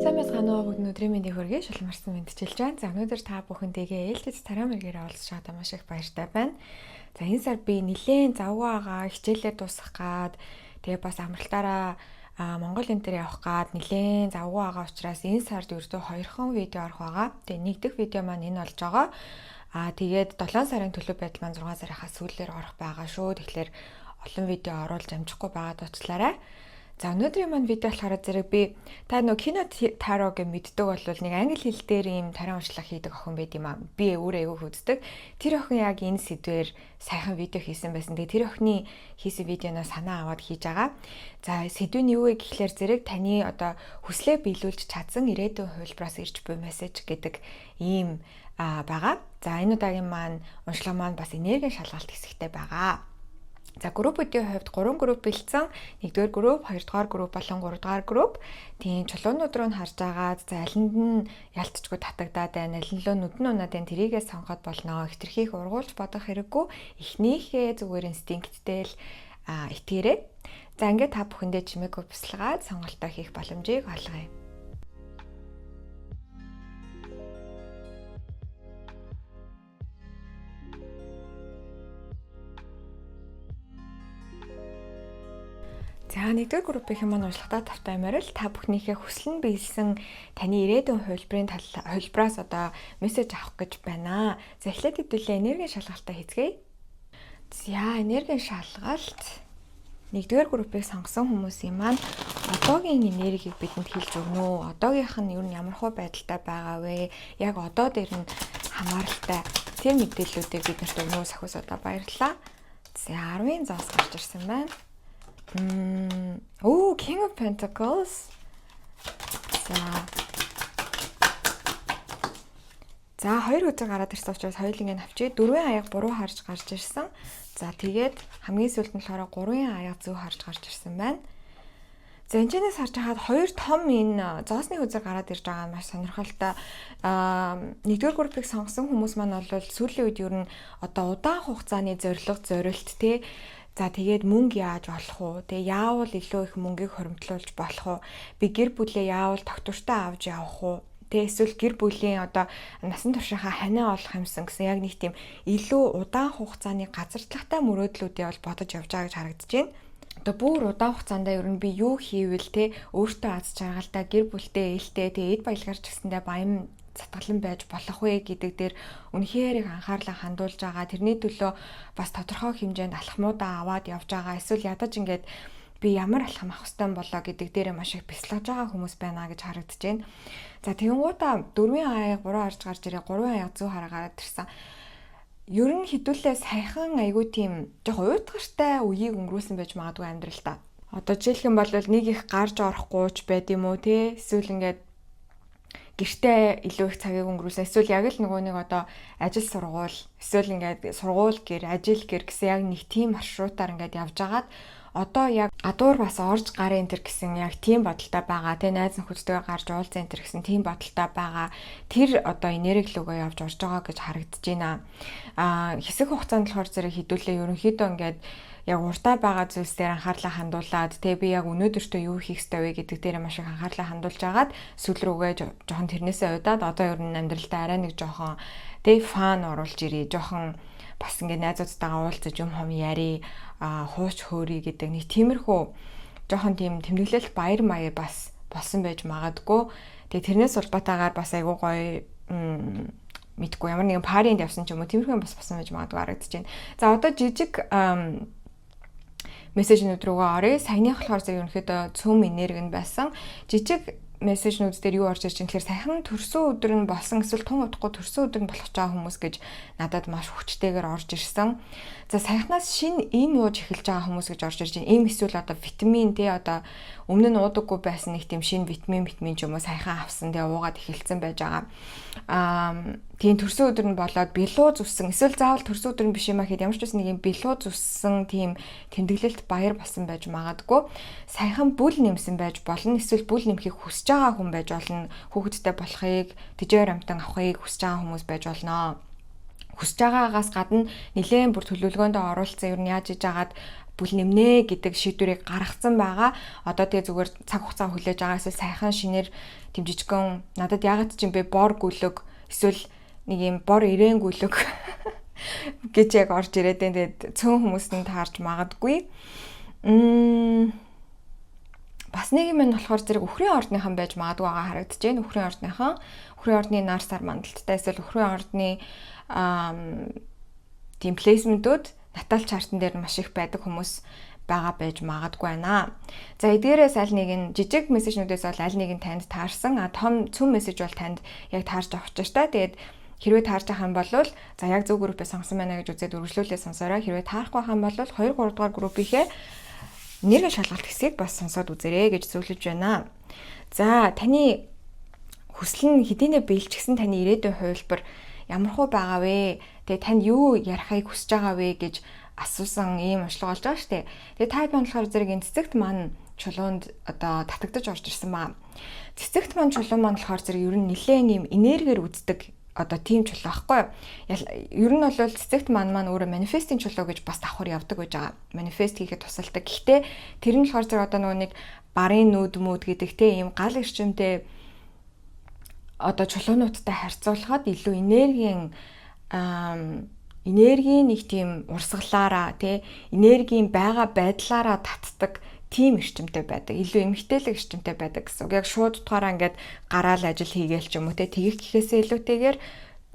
Сайн байна уу бүгд өдрийн мэндийг хүргэе. Шулмарсан мэдчилж байна. За өнөөдөр та бүхэндээ ээлжид тараа мэргээр олцоод маш их баяртай байна. За энэ сар би нилээн завгүй байгаа хичээлээ дуусгах гад тэгээ бас амралтаараа Монгол энтер явах гад нилээн завгүй байгаа учраас энэ сард ердөө 2хон видео орох байгаа. Тэгээ нэгдүгээр видео маань энэ болж байгаа. Тэгээд 7 сарын төлөв байдал маань 6 сарынхаа сүүлээр орох байгаа шүү. Тэгэхээр олон видео оруулж амжихгүй байгаад уучлаарай. За өнөөдрийн маань видео болохоор зэрэг би та нөгөө кино таро гэж мэддэг бол нэг англи хэл дээр ийм тарин уншлага хийдэг охин байд юм аа. Би өөрөө айгүй үздэг. Тэр охин яг энэ сэдвээр сайхан видео хийсэн байсан. Тэгээ тэр охины хийсэн видеоноо санаа аваад хийж байгаа. За сэдв нь юу вэ гэхлээр зэрэг таны одоо хүслээ биелүүлж чадсан ирээдүйн хувилбараас ирж буй мессеж гэдэг ийм байгаа. За энэ удаагийн маань уншлага маань бас энергийн шалгалт хэсэгтэй байгаа. За группүүдийн хувьд 3 групп бэлдсэн. 1-р групп, 2-р групп болон 3-р групп. Тийм чулуунууд руу нь харж байгаа. За алинд нь ялцчгүй татагдаад байна. Алин лөө нүдэн унаад байна. Тэрийгээ сонгоод болно. Хитрхийх ургуулж бодох хэрэггүй. Эхнийхээ зүгээр инстинкттэй л итгээрэй. За ингээд та бүхэндээ чимээгүй бясалгаад сонголтоо хийх боломжийг олгоё. За 1-р группийн маань уншлагатаа тавтай юмарал та бүхнийхээ хүсэл нь биелсэн таны ирээдүйн хувилбараас одоо мессеж авах гэж байна. За эхлээд хэдүүлээ энергийн шалгалтаа хийцгээе. За энергийн шалгалт 1-р группийг сонгосон хүмүүсийн маань одоогийн энергийг бидэнд хэлж өгнө. Одоогийнх нь юу ямар хөө байдалтай байгаа вэ? Яг одоо дээр нь хамааралтай тэр мэдээллүүдийг биднэрт өгнө. Сахиус одоо баярлалаа. За 10-ын зоос гарч ирсэн байна. King of Pentacles. За хоёр үзэг гараад ирсэн учраас хоёуланг нь авчиж 4-ийн аяг буруу харж гарч ирсэн. За тэгээд хамгийн сүүлд нь болохоор 3-ийн аяг зөв харж гарч ирсэн байна. За энэчнээс харж хахад хоёр том энэ зоосны үзэг гараад ирж байгаа нь маш сонирхолтой. 1-р группийг сонгосон хүмүүс маань бол сүүлийн үед ер нь одоо удаан хугацааны зорилт те. За тэгээд мөнгө яаж олох уу? Тэгээ яавал илүү их мөнгийг хоримтлуулж болох уу? Би гэр бүлээ яавал тогтвортой авч явах уу? Тэгээ эсвэл гэр бүлийн одоо насан туршийнхаа ханиа олох юмсан гэсэн яг нэг тийм илүү удаан хугацааны газардлагатай мөрөөдлүүдээ бол бодож явж байгаа гэж харагдаж байна. Одоо бүр удаан хугацаанд ер нь би юу хийвэл те өөртөө аз жаргалтай гэр бүлтэй ээлтэй тэгээ эд баялгаар ч гэсэндээ баян затгалан байж болох вэ гэдэг дээр үнэхээр их анхаарлаа хандуулж байгаа. Тэрний төлөө бас тодорхой хэмжээнд алхмуудаа аваад явж байгаа. Эсвэл ядаж ингээд би ямар алхам авах ёстой болоо гэдэг дээр маш их бясалгаж байгаа хүмүүс байна гэж харагдаж байна. За тэгэнгүүтээ 4-ийн аяг 3 харж гарч ирээ 3-ийн аяг зөв хараагаад ирсэн. Ер нь хідүүлээ сайхан айгүй тийм жоох уйтгартай үеийг өнгөрүүлсэн байж магадгүй амьдралдаа. Одоо жишээлх юм бол нэг их гарч орохгүй ч байд юм уу те эсвэл ингээд гэртээ илүү их цагийг өнгөрүүлсэн. Эсвэл яг л нөгөө нэг одоо ажил сургууль, эсвэл ингээд сургууль гэр, ажил гэр гэсэн яг нэг тийм маршрутаар ингээд явж агаад одоо яг гадуур бас орж гарын энэ гэсэн яг тийм бодолтой байгаа. Тэ найз нөхөдтэйгээ гарч уулзсан энэ гэсэн тийм бодолтой байгаа. Тэр одоо энерги лүгөө явж орж байгаа гэж харагдаж байна. Хэсэг хугацаанд болохоор зэрэг хідүүлээ ерөнхийдөө ингээд яг уртаа байгаа зүйлс дээр анхаарлаа хандуулад би яг өнөөдөртөө юу хийх ёстой вэ гэдэг дээр маш их анхаарлаа хандуулж агаад сүүл рүүгээ жоохон тэрнээсээ удаад одоо ер нь амьдралдаа арай нэг жоохон фан оруулж ирээ. Жоохон бас ингээд найзуудтайгаа уулзаж юм яри хууч хөөрий гэдэг нэг тиймэрхүү жоохон тийм тэмдэглэл баяр маяг бас болсон байж магадгүй. Тэгээ тэрнээс улбатаагаар бас айгуу гоё мэдгүй ямар нэгэн паринд явсан ч юм уу тиймэрхүү бас болсон байж магадгүй харагдаж байна. За одоо жижиг мессежнүүд рүүгээ оръё. Саяных болохоор зэрэг ерөнхийдөө цөм энерги нь байсан. Жижиг мессежнүүд дээр юу орж ирж байгаа гэхээр сайхан төрсөн өдөр нь болсон эсвэл тун удахгүй төрсөн өдөр нь болох ч байгаа хүмүүс гэж надад маш хүчтэйгээр орж ирсэн. За саяхнаас шинэ им ууж эхэлж байгаа хүмүүс гэж орж ирж байна. Им эсвэл одоо витамин те одоо өмнө нь уудаггүй байсан нэг тийм шинэ витамин ч юм уу сайхан авсан тэгээ уугаад эхэлсэн байж байгаа. Тийм төрсөн өдөр нь болоод билуу зүссэн эсвэл заавал төрсөн өдөр нь биш юм ахэд ямар ч үсэн нэг юм билуу зүссэн тийм тэмдэглэлт баяр болсон байж магадгүй. Сайхан бүл нэмсэн байж болно. Эсвэл бүл нэмхийг хүсэж байгаа хүн байж болно. Хүүхэдтэй болохыг, тэжээр амтан авахыг хүсэж байгаа хүмүүс байж болно. Хүсэж байгаагаас гадна нэлээд бүр төлөвлөгөөндөө оруулсан ер нь яаж иж агаад бүл нэмнэ гэдэг шийдвэрийг гаргацсан байгаа. Одоо тэгээ зүгээр цаг хугацаа хүлээж байгаа эсвэл сайхан шинээр тийм жижигхэн надад ягаад ч юм бэ бор гүлэг эсвэл нэг юм бор ирээн гүлэг гэж яг орж ирээд тэгээд цөөн хүмүүст нь таарч магадгүй. Бас нэг юм нь болохоор зэрэг үхрийн ордныхан байж магадгүй байгаа харагдаж байна. Үхрийн ордныхан үхрийн ордны нар сар мандалттай эсвэл үхрийн ордны тийм плейсментүүд натал чартан дээр маш их байдаг хүмүүс байгаа байж магадгүй байна. За эдгээрээс аль нэг нь жижиг мессежнүүдээс бол аль нэг нь танд таарсан. Том цөм мессеж бол танд яг таарч авах ч та. Тэгээд хэрвээ таарч байгаа юм бол за яг зөв группээс сонсон байна гэж үзээд үргэлжлүүлээ сонсороо. Хэрвээ таарахгүй байгаа юм бол 2 3 дугаар группийнхээ нэрийн шалгалт хэсгийг бас сонсоод үзээрэй гэж зөвлөж байна. За таны хүсэл нь хэдийнэ биелчихсэн таны ирээдүйн хувилбар ямар хөө байгаа вэ? Тэгээ танд юу ярихыг хүсэж байгаа вэ гэж асуусан ийм онцлог болж байгаа шүү дээ. Тэгээ та болохоор зэрэг энэ цэцэгт маань чулуунд одоо татагдаж орж ирсэн баа. Цэцэгт маань чулуун маань болохоор зэрэг ер нь нэлээд ийм энергиэр үздэг одоо тийм чулуу байхгүй. Ер нь бол цэцэгт маань өөрөө манифестийн чулуу гэж бас давхар явдаг гэж байгаа. Манифест хийхэд тусалдаг. Гэхдээ тэр нь болохоор зэрэг одоо нөгөө нэг барын нүүд мүүд гэдэг те ийм гал эрчимтэй одоо чулуунуудтай харьцуулахад илүү энергийн нэг тийм урсгалаараа тий энергийн байгаа байдлаараа татдаг тийм эрчимтэй байдаг. Илүү эмгтээлэг эрчимтэй байдаг гэсэн үг. Яг шууд утгаараа ингээд гараал ажил хийгээл ч юм уу тий тэгэх гэхээсээ илүүтэйгээр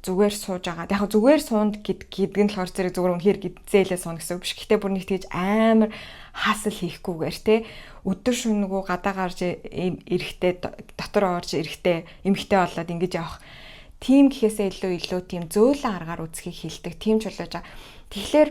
зүгээр сууж байгаа. Яг зүгээр суунд гэдэг нь болохоор зэрэг зүгээр үнэхээр гидзээлээ суuna гэсэн үг биш. Гэхдээ бүр нэг тийж амар хасал хийхгүйгээр тий өдөр шөнөгөө гадаа гарч эрэхтэй дотор орж эрэхтэй эмгтэй болоод ингэж явах. Тийм гэхээсээ илүү тийм зөөлөн аргаар үзхийг хилдэг. Тийм ч болож байгаа. Тэгэхээр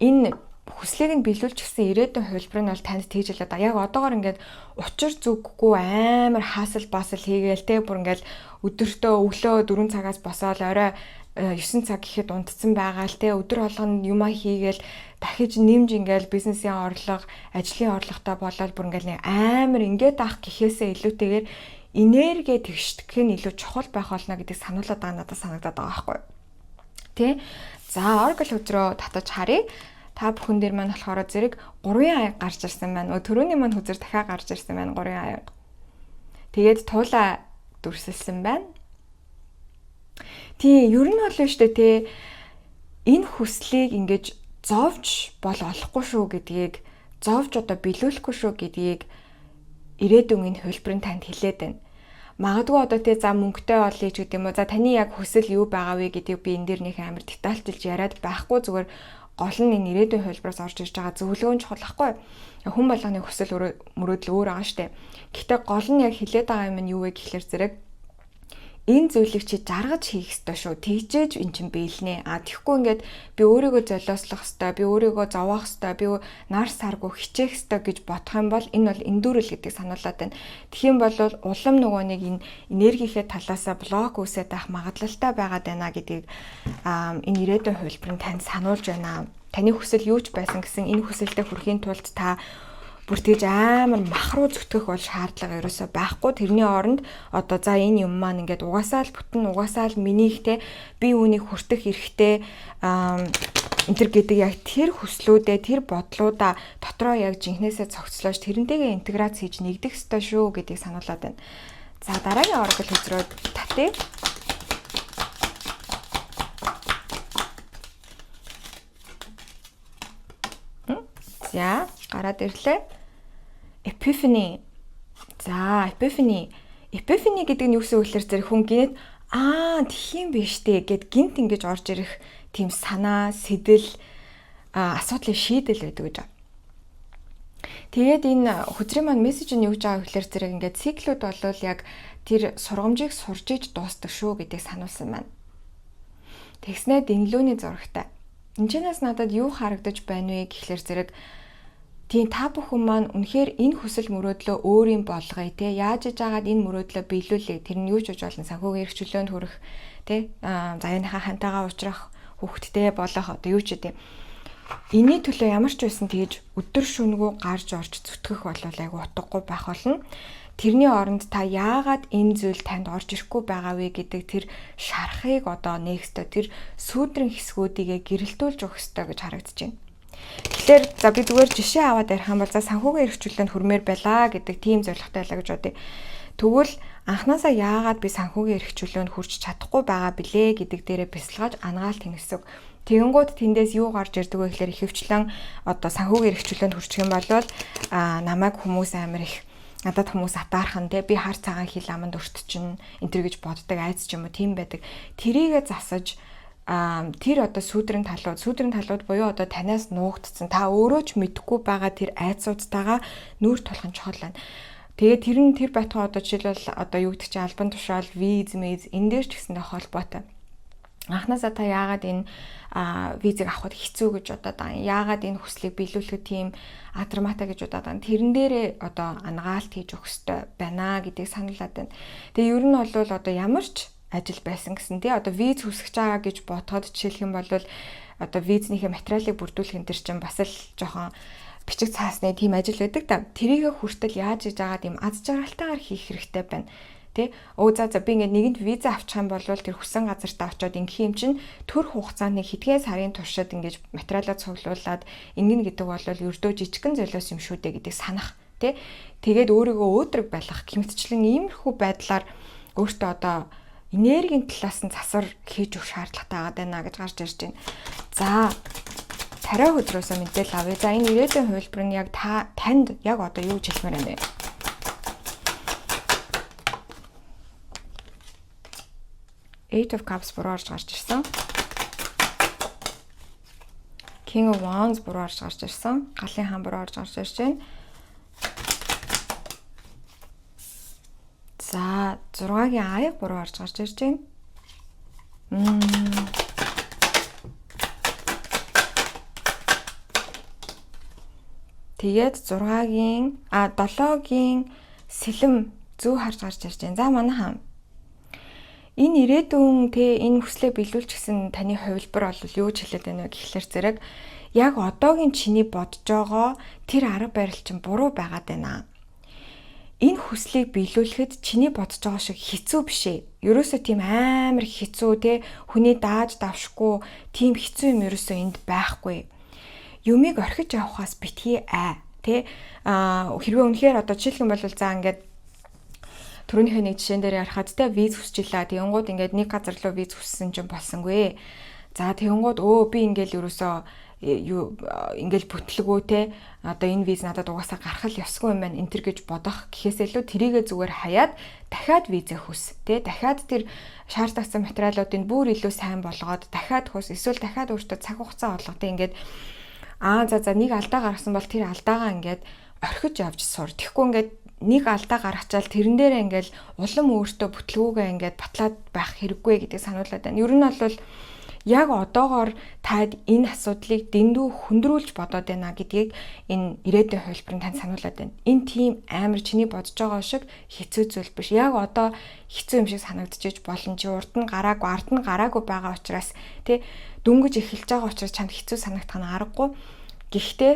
энэ хүслийг нь биелүүлчихсэн ирээдүйн хувилбар нь бол танд тэгж хэлээд яг одоогоор ингээд учир зүггүй амар хаасал басал хийгээл те бүр ингээд өдөртөө өглөө 4 цагаас босоод орой 9 цаг гэхэд унтцсан байгаа л те өдөр болгоно юмаа хийгээл дахиж нэмж ингээл бизнесийн орлого, ажлын орлоготой болоод бүр ингээл амар ингээд авах гэхээсээ илүүтэйгээр энерги тэгшдэх нь илүү чухал байх болно гэдэг сануулаад байгаа надад санагдаад байгаа байхгүй. Тэ? За Oracle хөзрөө татаж харъя. Та бүхэн дээр маань болохоор зэрэг 3 аяг гарч ирсэн байна. Төрөний маань хөзөр дахиад гарч ирсэн байна 3 аяг. Тэгээд туулаа дүрсэлсэн байна. Тийм, ер нь бол шүү дээ те. Энэ хүслийг ингэж зовж бол олохгүй шүү гэдгийг, зовж одоо биелүүлэхгүй шүү гэдгийг ирээдүйн энэ хөлбөрийн танд хэлээд байна. Магадгүй одоо те за мөнгөтэй олъё ч гэдэг юм уу. За таны яг хүсэл юу байгаа вэ гэдгийг би энэ дээр нэг амар детальчилж яриад байхгүй зүгээр гол нь энэ ирээдүйн хөлбөрөөс орж ирж байгаа зөвлөгөө нь чухал ахгүй. Хүн болгоны хүсэл мөрөөдөл өөр байгаа штэ. Гэхдээ гол нь яг хэлээд байгаа юм нь юу вэ гэхэлэр зэрэг энэ зүйлийг чи жаргаж хийх ёстой шүү. Тэгжээж эн чин биелнэ. Тэгэхгүй ингээд би өөрийгөө золиослох ёстой, би өөрийгөө зовоох ёстой, би нар саргүй хичээх ёстой гэж бодох юм бол энэ бол эндүрэл гэдэг сануулаад байна. Тэгхийн бол улам нөгөө нэг энэ энергийнхээ талаасаа блок үүсээд авах магадлалтай байгаад байна гэдгийг энэ ирээдүйн хувилбар нь танд сануулж байна. Таны хүсэл юу ч байсан гэсэн энэ хүсэлтэд хүрэхийн тулд та бүр тэгж амар мах руу зүтгэх бол шаардлага ерөөсөө байхгүй. Тэрний оронд одоо за энэ юм маань ингээд угаасаа л бүтэн угаасаа л минийхтэй би үүнийг хүртэх эрхтэй энтер гэдэг яг тэр хүслүүдээ тэр бодлуудаа дотроо яг жинхнээсээ цогцлоош тэрнтэйгээ интеграц хийж нэгдэх ёстой шүү гэдгийг сануулад байна. За дараагийн Oracle хөзрөө татъя. За гараад ирлээ. Epiphany. За, Epiphany. Epiphany гэдэг нь юу гэсэн үг вэ гэхээр хүн гинэт тийм биш дээ гэд гинт ингэж орж ирэх тийм санаа, сэтэл асуудлыг шийдэл байдаг гэж. Тэгээд энэ хөзрийн маань мессеж нь юу гэж байгаа гэхээр зэрэг ингээд циклүүд болвол яг тэр сургамжийг сурж иж дуустдаг шүү гэдгийг сануулсан байна. Тэгснээ дэнглөөний зурагтай. Энэчнээс надад юу харагдаж байна вэ гэхэлэр зэрэг тийм та бүхэн маань үнэхээр энэ хүсэл мөрөөдлөө өөрийн болгоё те яаж иж агаад энэ мөрөөдлөө биелүүлээ тэр нь юу ч үж болно санхүүгийн эрх чөлөөнд хүрэх те заяаныхаа хантайгаа уулзрах хүүхэдтэй болох одоо юу ч гэдэг энэний төлөө ямар ч байсан тэгж өдөр шөнөгөө гарч орж зүтгэх болвол айгу утгагүй байх болно. Тэрний оронд та яагаад энэ зүйл танд орж ирэхгүй байгаа вэ гэдэг тэр шарахыг одоо нэхстэ тэр сүүдрэн хэсгүүдийгээ гэрэлтүүлж өгөх ёстой гэж харагдаж байна. Тэгэхээр за би зүгээр жишээ аваад ярих юм бол за санхүүгийн эрхчлөлөнд хүрмээр байлаа гэдэг тийм зорилготой байлаа гэж бодъё. Тэгвэл анхнаасаа яагаад би санхүүгийн эрхчлөлөнд хүрч чадахгүй байгаа билээ гэдэг дээрээ бясалгаж анагаалт хийнэ гэсэн. Тэгэнгүүт тэндээс юу гарч ирдэг вэ гэхээр ихэвчлэн одоо санхүүгийн эрхчлөлөнд хүрчих юм бол намайг хүмүүс амар их надад хүмүүс атаархан те би хар цагаан хил аманд өртчин энэ төр гэж боддог айц ч юм уу тийм байдаг. Тэрийгэ засаж тэр одоо сүүдрийн талууд буюу одоо танаас нуугдсан та өөрөө ч мэдэхгүй байгаа тэр айцуудтайгаа нүүр тулах нь чухал байна. Тэгээд тэр байтугай одоо жишээлбэл одоо юу гэдэг чинь албан тушаал, виз, энэ дээр ч гэсэндээ холбоотой. Анхнаасаа та яагаад энэ визийг авахд хэцүү гэж бодоод байгаа юм? Яагаад энэ хүслийг биелүүлэхэд тийм атрамата гэж бодоод байгаа юм? Тэрэн дээрээ одоо анагаалт хийж өгөх хэрэгтэй байна гэдгийг сануулад байна. Тэгээ ер нь бол одоо ямар ч ажил байсан гэсэн тий одоо виз хүсэж байгаа гэж бодоход жишээлх юм бол одоо визнийхээ материалыг бүрдүүлэх энэ төр чинь бас л жоохон бичиг цаасны тийм ажил байдаг да. Тэрийг хүртэл яаж хийж байгаа тийм аз жаргалтайгаар хийх хэрэгтэй байна. Тэ за би ингээд нэгэнд виза авчих юм бол тэр хүссэн газартаа очиод ингэх юм чинь төр хугацааны хэдхэн сарын туршид ингэж материалаа цуглуулад ингэн гэдэг бол ердөө жижигхэн золиос юм шүү дээ гэдгийг санах тэ тэгээд өөрийгөө өөдрөг байлгах гэмтчлэн иймэрхүү байдлаар өөртөө одоо энергийн талаас нь засвар хийж өгөх шаардлагатай байгаа даа гэж гарч ирж байна. За тариа хөдрөөсөө мэдээлэл авъя. За энэ ирээдүйн хувилбар нь яг танд яг одоо юу гэж хэлмээр юм бэ? Eight of Cups буруу орж гарч ирсэн. King of Wands буруу орж гарч ирсэн. Галын хаан буруу орж гарч ирж байна. За 6-гийн аяг буруу орж гарч ирж байна. Тэгээд 6-гийн 7-гийн сэлэм зүү харж гарч ирж байна. За манай хаан энэ ирээдүйн энэ хүслээ биелүүлчихсэн таны хувилбар бол юу ч хэлээд байна вэ гэхлээр зэрэг яг одоогийн чиний бодож байгаа тэр арга барил чинь буруу байгаад байна. Энэ хүслийг биелүүлэхэд чиний бодож байгаа шиг хэцүү биш ээ. Ерөөсөө тийм амар хэцүү хүний дааж давшгүй тийм хэцүү юм ерөөсөө энд байхгүй. Юмыг орхиж явахаас битгий хэрвээ үнэхээр одоо жишээлх юм бол за ингээд түрүүнийхээ нэг жишээн дээр ярихад виз хүсэж илаа. Тэгэнгүүт ингээд нэг газар руу виз хүссэн чинь болсонгүй. За тэгэнгүүт би ингээл ерөөсөө ингээл бүтлгөө одоо энэ виз надад угаасаа гарах л ёсгүй юм байна энэ төр гэж бодох гэхээс илүү тэрийгэ зүгээр хаяад дахиад визээ хүс дахиад тэр шаардлагатай материалуудыг бүр илүү сайн болгоод дахиад хүс эсвэл дахиад өөртөө цаг хугацаа олгох ингээд за нэг алдаа гаргасан бол тэр алдаагаа ингээд орхиж явж сур. Тэгэхгүй ингээд нэг алдаа гаргачаал тэрэн дээрээ ингээл улам өөртөө бүтлгүүгээ ингээд батлаад байх хэрэггүй гэдгийг сануулад байна. Ер нь бол яг одоогоор таад энэ асуудлыг дэндүү хөндрүүлж бодоод байна гэдгийг энэ ирээдүйн хувилбарын танд сануулад байна. Энэ тийм амар чиний бодож байгаа шиг хэцүү зүйл биш. Яг одоо хэцүү юм шиг санагдчихэж болно. Чи ард нь гараагүй байгаа учраас дөнгөж эхэлж байгаа учраас чамд хэцүү санагдах нь аргагүй. Гэхдээ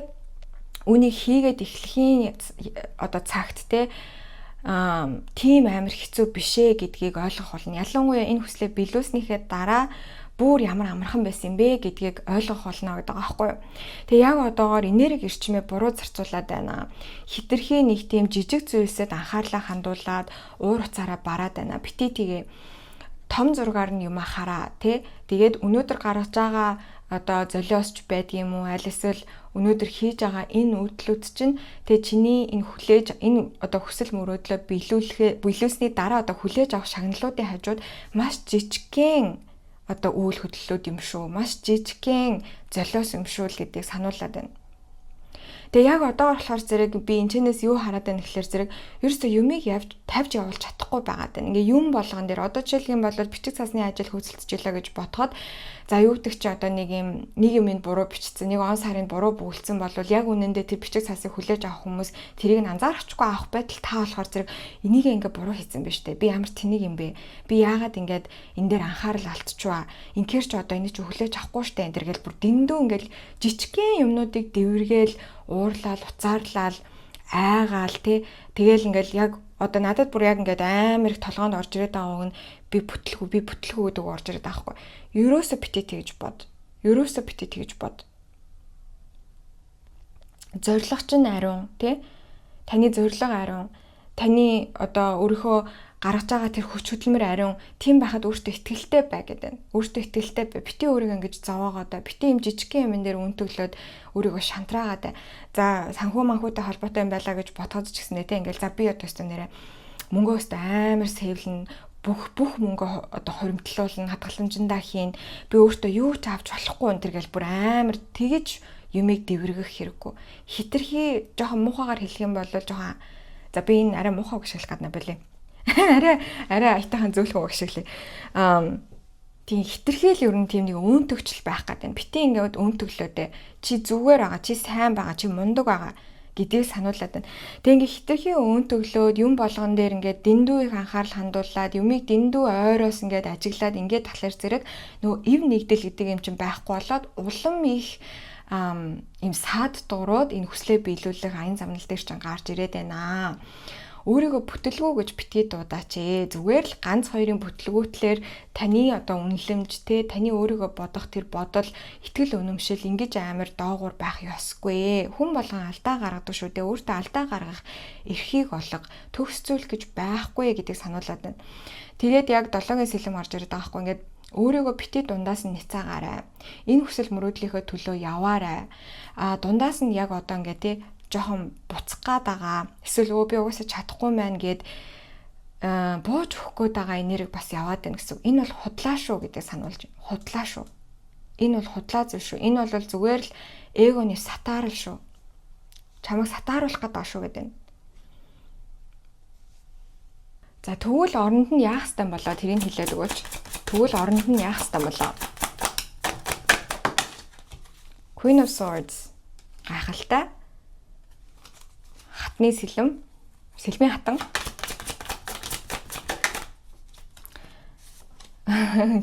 үнийг хийгээд эхлэхийн одоо цагт тийм амар хэцүү бишээ гэдгийг ойлгох болно. Ялангуяа энэ хүслээ биелүүлснийхээ дараа бүр ямар амархан байсан бэ гэдгийг ойлгох болно гэдэг байгаа байхгүй юу. Тэгээ яг одоогоор энерги эрчмээ буруу зарцуулаад байна. Хитрхи нэг тийм жижиг зүйлсэд анхаарлаа хандуулад уур уцаараа бараад байна. Бити тэгээ том зургаар нь юм хараа тэгээд өнөөдөр гаргаж байгаа одоо золиосч байдгийм үү аль эсвэл өнөөдөр хийж байгаа энэ үйлдэлүүд чинь чиний энэ одоо хүсэл мөрөөдлөө биелүүлсний дараа одоо хүлээж авах шагналуудын хажууд маш жижигхэн одоо үйл хөдлөлүүд юм шүү. Маш жижигхэн золиос юм шүү л гэдгийг сануулад байна. Тэгээ яг одоо болохоор зэрэг би энэчнээс юу хараад байна гэхэлэр зэрэг ерөөсөө юмыг тавьж явуулж чадахгүй байгаад байна. Ингээ юм болгон дээр одоо жишээлх юм бол бичиг цаасны ажил хөөцөлдөж илаа гэж бодоход за юу гэдэг чи одоо нэг юмд буруу бичсэн, нэг он сарын буруу бүгэлдсэн бол яг үнэндээ тэр бичиг цаасыг хүлээж авах хүмүүс тэрийг нь анзаарахгүй авах байтал та болохоор зэрэг энийг ингээ буруу хийсэн биз дээ. Би ямар тэнийг юм бэ? Би яагаад ингээд энэ дээр анхаарал алдчихваа? Инхээр ч одоо энийг ч хүлээж авахгүй штэ энэ төр гэл бүр дэндүү ингээл жижигхэн юмнуудыг дэвэргээл уурлал, уцаарлал, айгаал тэгэл ингээл яг одоо надад бүр яг ингээд амар их толгоонд орж ирээд байгаа үг нь би бүтлгүй гэдэг орж ирээд байгаа хгүй. Ерөөсө бити тэгж бод. зорилго чинь ариун тий. Таны зорилго ариун. Таны одоо өөрийнхөө гаргаж байгаа тэр хүч хөдөлмөр ариун. Тийм байхад өөртөө ихтгэлтэй бай гэдэг. Өөртөө ихтгэлтэй бай. Бити өөрийгөө ингэж зовоогоод бай. Бити юм жижигхэн юмн дээр үн төглөөд өөрийгөө шантраагаад бай. За санхүү манхүүтэй холбоотой юм байлаа гэж бодход ч гэснээр тий ингээл за би одоо өстө нэрэ мөнгөө өстө амар сэвлэн бүх мөнгө одоо хуримтлуулна, хадгаламжиндаа хийн. Би өөртөө юу ч авч болохгүй энэ төр гэл бүр амар тэгэж юмыг дэвргэх хэрэггүй. Хитрхи жоохон муухагаар хэлэх юм бол жоохон за би энэ арай муухай гიშгэлэх гадна болий. Арай айтайхан зөөлхөн гიშгэлээ. Тийм хитрхи л ер нь тийм нэг өн төгчл байх гэдэг. Бити ингээд өн төглөөдөө чи зүгээр байгаа, чи сайн байгаа, чи мундаг байгаа гэдгийг сануулад байна. Тэг ингээд хитрхи өн төглөөд юм болгон дээр ингээд дэндүү их анхаарал хандуулад юмыг дэндүү ойроос ингээд ажиглаад ингээд талаар зэрэг нөгөө ив нэгдэл гэдэг юм чинь байхгүй болоод улам их ийм саад дуурууд энэ хүслээ биелүүлэх аян замнал дээр ч гарч ирээд байна. Өөрийгөө бүтлгүү гэж битгий дуудаач ээ. Зүгээр л ганц хоёрын бүтлгүүтлэр таны одоо үнэлэмж те таны өөрийгөө бодох тэр бодол, итгэл үнэмшил ингэж амар доогуур байх ёсгүй. Хүн болгон алдаа гаргадаг шүү дээ. Өөртөө алдаа гаргах эрхийг олго, төгс зүйл гэж байхгүй гэдгийг сануулад байна. Тэгээд яг 7-гийн сэлэм орж ирээд байгаа хгүй ингээд өөрийгөө бити дундаас нь няцаагаарай. Энэ хүсэл мөрөөдлийнхөө төлөө яваарай. Дундаас нь яг одоо ингээд те жоохон буцах гад байгаа. Эсвэл би угаасаа чадахгүй маань гэд бууж өгөхгүй байгаа энерги бас яваад байна гэсэн. Энэ бол худлаа шүү гэдэг сануулж байна. Худлаа шүү. Энэ бол худлаа зүйл шүү. Энэ бол зүгээр л эгоны сатаарл шүү. Чамайг сатааруулах гэдэг шүү гэдэг нь. За тэгвэл оронд нь яах ёстой болоо тэрийг хэлээд өгөөч. Тэгвэл оронд нь яах ёстой болоо. Queen of Swords гайхалтай. Хатны сэлэм, сэлмийн хатан.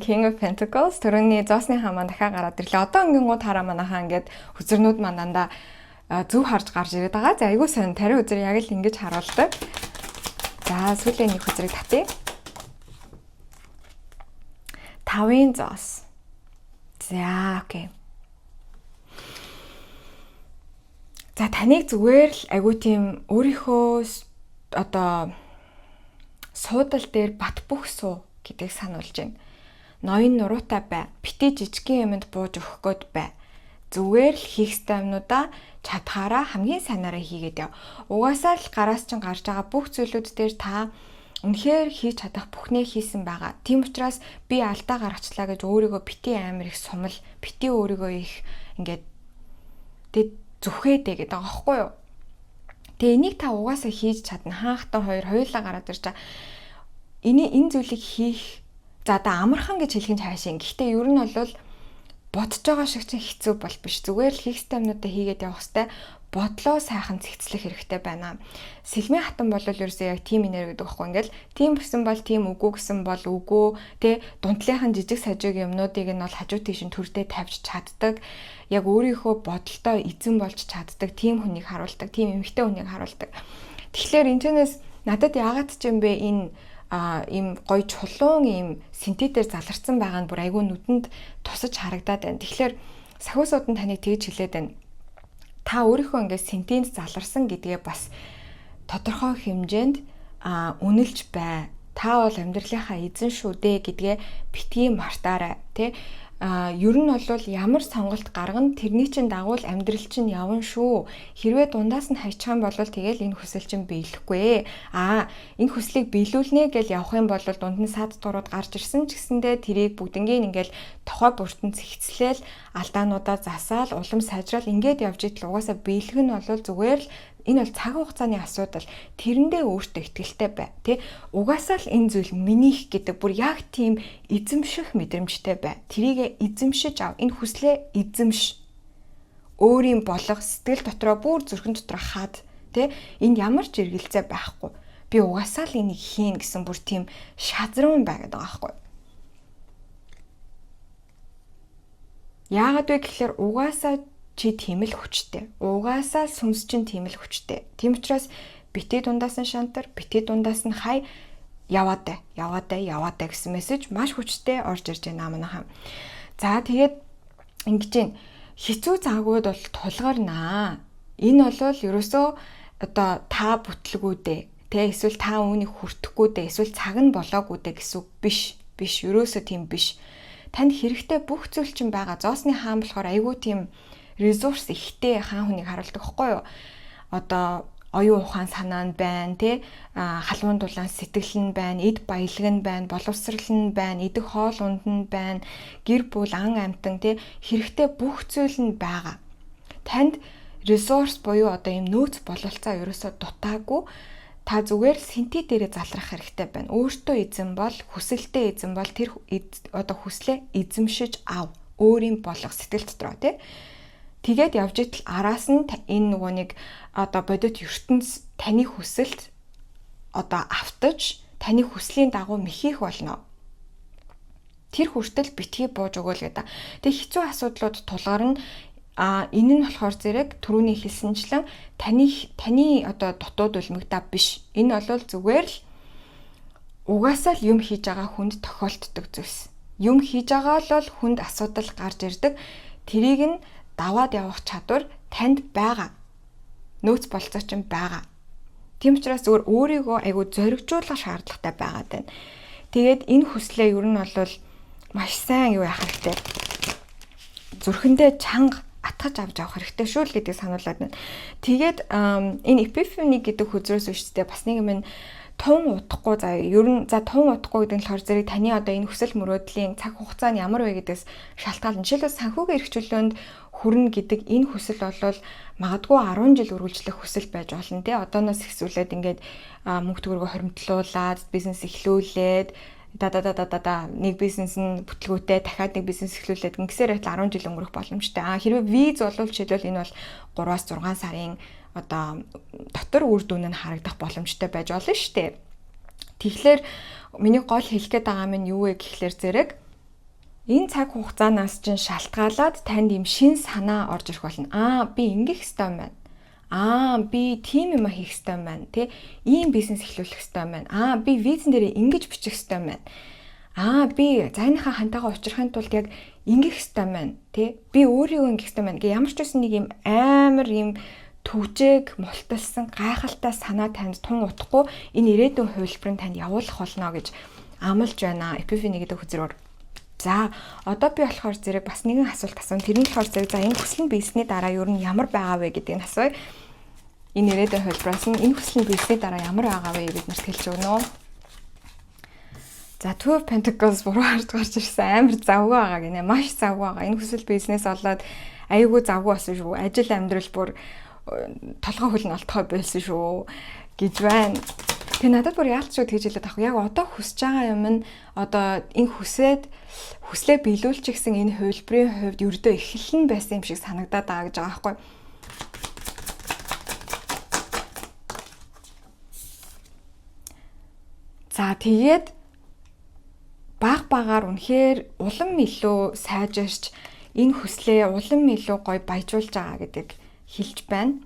King of Pentacles түрүүний зоосны хаан маань дахиад гараад ирлээ. Одоо ингэнгууд хараа манайхаа ингээд хүзэрнүүд маань дандаа зөв харж гарч ирээд байгаа. За айгуу сонь тариу үзэр яг л ингэж харуулдаг. За сүүлийн нэг хүзрийг татъя. 5-ын зоос. За окей. За таныг зүгээр л айгуу тийм өөрийнхөө одоо суудал дээр бат бөх суу гэдгийг сануулж байна. Ноён нуруутай бай. Бити жижигхэн юмд бууж өгөх гээд бай. Зүгээр л хийх ёстой юмнуудаа чадхаараа хамгийн сайнаараа хийгээд яв. Угаасаа л гараас чинь гарч байгаа бүх зүйлүүд дээр та үнэхээр хийж чадах бүхнээ хийсэн байгаа. Тийм учраас би алдаа гаргачлаа гэж өөрийгөө бити амар их сумал, бити өөрийгөө их ингээд зүхээдэ гэдэг байгаа байхгүй юу? Тэгээ энийг та угаасаа хийж чадна. Хаахтан хоёулаа гараад ирж байгаа. Энэ зүйлийг хийх за одоо амархан гэж хэлэх нь цаашаа. Гэхдээ ер нь бол бодож байгаа шиг чинь хэцүү бол биш. Зүгээр л хийх ёстой юмнуудаа хийгээд явах ёстой. Бодлоо сайхан зэгцлэх хэрэгтэй байна. Сэлмийн хатан бол ерөөсөө яг тим энерги гэдэг байхгүй. Ингээл тим гэсэн бол тим, үгүй гэсэн бол үгүй. Тэ дундлынхан жижиг сажиг юмнуудыг нь бол хажуу тийш нь төрдөө тавьж чаддаг. Яг өөрийнхөө бодолтой эзэн болж чаддаг тийм хүнийг харуулдаг, тийм эмэгтэй хүнийг харуулдаг. Тэгэхээр энэчнээс надад яагаад ч юм бэ энэ ийм гоё чулуун ийм синтетээр заларсан байгаа нь бүр айгүй нүдэнд тусаж харагдаад байна. Тэгэхээр сахиусууд нь таныг тэгж хэлээд байна. Та өөрийнхөө ингээд синтез заларсан гэдгээ бас тодорхой хэмжээнд үнэлж бай. Та бол амьдралынхаа эзэн шүү дээ гэдгээ битгий мартаарай. Тэ ер нь бол ямар сонголт гаргана тэрний чинь дагуул амьдрал чинь явна шүү. Хэрвээ дундаас нь хайчих юм бол тэгэл энэ хүсэл чинь биелэхгүй. Энэ хүслийг биелүүлнэ гэж явах юм бол дунд нь сад дурууд гарч ирсэн ч гэсэндээ тэрийг бүгднгийн ингээл тохой бүртэн зэгцлээл алдаануудаа засаал улам сайжраал ингээд явж идэл угаасаа биелэх нь бол зүгээр л энэ бол цаг хугацааны асуудал. Тэрэндээ өөртөө ихтгэлтэй бай. Тэ угаасаа л энэ зүйл минийх гэдэг бүр яг тийм эзэмших мэдрэмжтэй бай. Тэрийг эзэмшиж ав. Энэ хүслээ эзэмш. Өөрийн болох сэтгэл дотроо бүр зүрхэн дотроо хаад. Тэ энд ямар ч эргэлзээ байхгүй. Би угаасаа л энийг хийн гэсэн бүр тийм шазран байгаад байгаа байхгүй. Яагаад вэ гэхээр угаасаа чи тийм л хүчтэй. Угаасаа сүмс чинь тийм л хүчтэй. Тийм учраас бити дундаас нь шантар, бити дундаас нь хай яваатай гэсэн мессеж маш хүчтэй орж ирж байна манайхаа. За тэгээд ингэж хэцүү цагууд бол тулгарнаа. Энэ бол ерөөсөө одоо та бүтлгүүдээ тэ эсвэл та үүнийг хүртэхгүй дээ эсвэл цаг нь болоогүй дээ гэсэн үг биш. Ерөөсөө тийм биш. Танд хэрэгтэй бүх зүйл чинь байгаа. Зоосны хаан болохоор айгүй тийм ресурс ихтэй хаан хүнийг харуулдаг байхгүй юу? Одоо оюун ухаан санаа нь байна, тэ халуун дулаан сэтгэл нь байна, эд баялаг нь байна, боловсрал нь байна, идэх хоол унд нь байна, гэр бүл ан амьтан тэ хэрэгтэй бүх зүйл нь байгаа. Танд ресурс буюу одоо юм нөөц бололцоо ерөөсөө дутаагүй. Та зүгээр синти дээрээ залрах хэрэгтэй байна. Өөртөө эзэн бол, хүсэлтэй эзэн бол тэр одоо хүслээ эзэмшиж ав. Өөрийн болох сэтгэл дотроо тий. Тэгээд явж итэл араас нь энэ нөгөө нэг одоо бодит ертөнц таны хүсэлт одоо автаж таны хүслийн дагуу мэхийх болно. Тэр хүртэл битгий бууж өгөөл гэдэг. Тэг хэцүү асуудлууд тулгарна. Энэ нь болохоор зэрэг түрүүний хэлсэнчлэн таны одоо дутууд үлмэгдаа биш. Энэ бол зүгээр л угаасаа л юм хийж байгаа хүнд тохиолддог зүйлс. Юм хийж байгаа л бол хүнд асуудал гарч ирдэг. Тэрийг нь даваад явах чадвар танд байгаа. Нөөц болцоо чинь байгаа. Тийм учраас зүгээр өөрийгөө айгу зоригжуулах шаардлагатай байгаад байна. Тэгээд энэ хүслээ ер нь бол маш сайн юу яах хэрэгтэй. Зүрхэндээ чанга атгаж авч явах хэрэгтэй шүү л гэдгийг сануулад байна. Тэгээд энэ эпифени гэдэг хөзрөөс үүштэй бас нэг юм тун удахгүй заа ер нь за тун удахгүй гэдэг нь болохоор зэрэг таны одоо энэ хүсэл мөрөөдлийн цаг хугацаа нь ямар вэ гэдээс шалтгаална. Жишээлбэл санхүүгийн эрхчлөлөөнд хүрнэ гэдэг энэ хүсэл бол магадгүй 10 жил үргэлжлэх хүсэл байж болно тий. Одооноос ихсүүлээд ингээд мөнгө төгрөгөө хоримтлуулад бизнес эхлүүлээд нэг бизнес нь бүтлгүүтэй дахиад нэг бизнес эхлүүлээд ингэсээр байтал 10 жил өнгөрөх боломжтой. Хэрвээ виз болвол жишээлбэл энэ бол 3-6 сарын одоо дотор үр дүн нь харагдах боломжтой байж болно шүү дээ. Тэгэхээр миний гол хэлэх гээд байгаа юм нь юу вэ гэхлээр зэрэг энэ цаг хугацаанаас чинь шалтгаалаад танд юм шин санаа орж ирэх болно. Би ингэх ёстой юм байна. Би тийм юм хийх ёстой юм байна. Тэ ийм бизнес эхлүүлэх ёстой юм байна. Би визэн дээр ингэж бичих ёстой юм байна. Би зайныхаа хантайгаа уулзрахын тулд яг ингэх ёстой юм байна. Тэ би өөрийгөө ингэх ёстой юм байна. Ямар ч үсэн нэг юм амар юм төвжээг мулталсан гайхалтай санаа танд тун утахгүй энэ ирээдүйн хувилбарыг танд явуулах болно гэж амлаж байна. Эпифени гэдэг хөзрөөр. За одоо би болохоор зэрэг бас нэгэн асуулт асуув. Тэрний болохоор зэрэг за энэ хүсэл нь биесний дараа юу нь ямар байгаа вэ гэдгийг асууя. Энэ ирээдүйн хувилбараас нь энэ хүсэл нь биесний дараа ямар байгаа вэ гэднэрт хэлж өгнө. За Two of Pentacles буруу харж гарч ирсэн амар завгүй байгаа гинэ. Маш завгүй байгаа. Энэ хүсэл бизнес болоод аюулгүй завгүй болсон шүү. Ажил амьдрал бүр толгой хөл нь олдохой байсан шүү гэж байна. Тэгээ надад бүр яалт шүү тэгж хэлээд ах. Яг одоо хүсэж байгаа юм нь одоо энэ хүслээ биелүүлчих гэсэн энэ хувилбарын хувьд ердөө эхэлэн байсан юм шиг санагдаад байгаа гэж байгаа байхгүй. За тэгээд багаар үнэхээр улам илүү сайжирч энэ хүслээ улам илүү гоё баяжуулж байгаа гэдэг хэлж байна.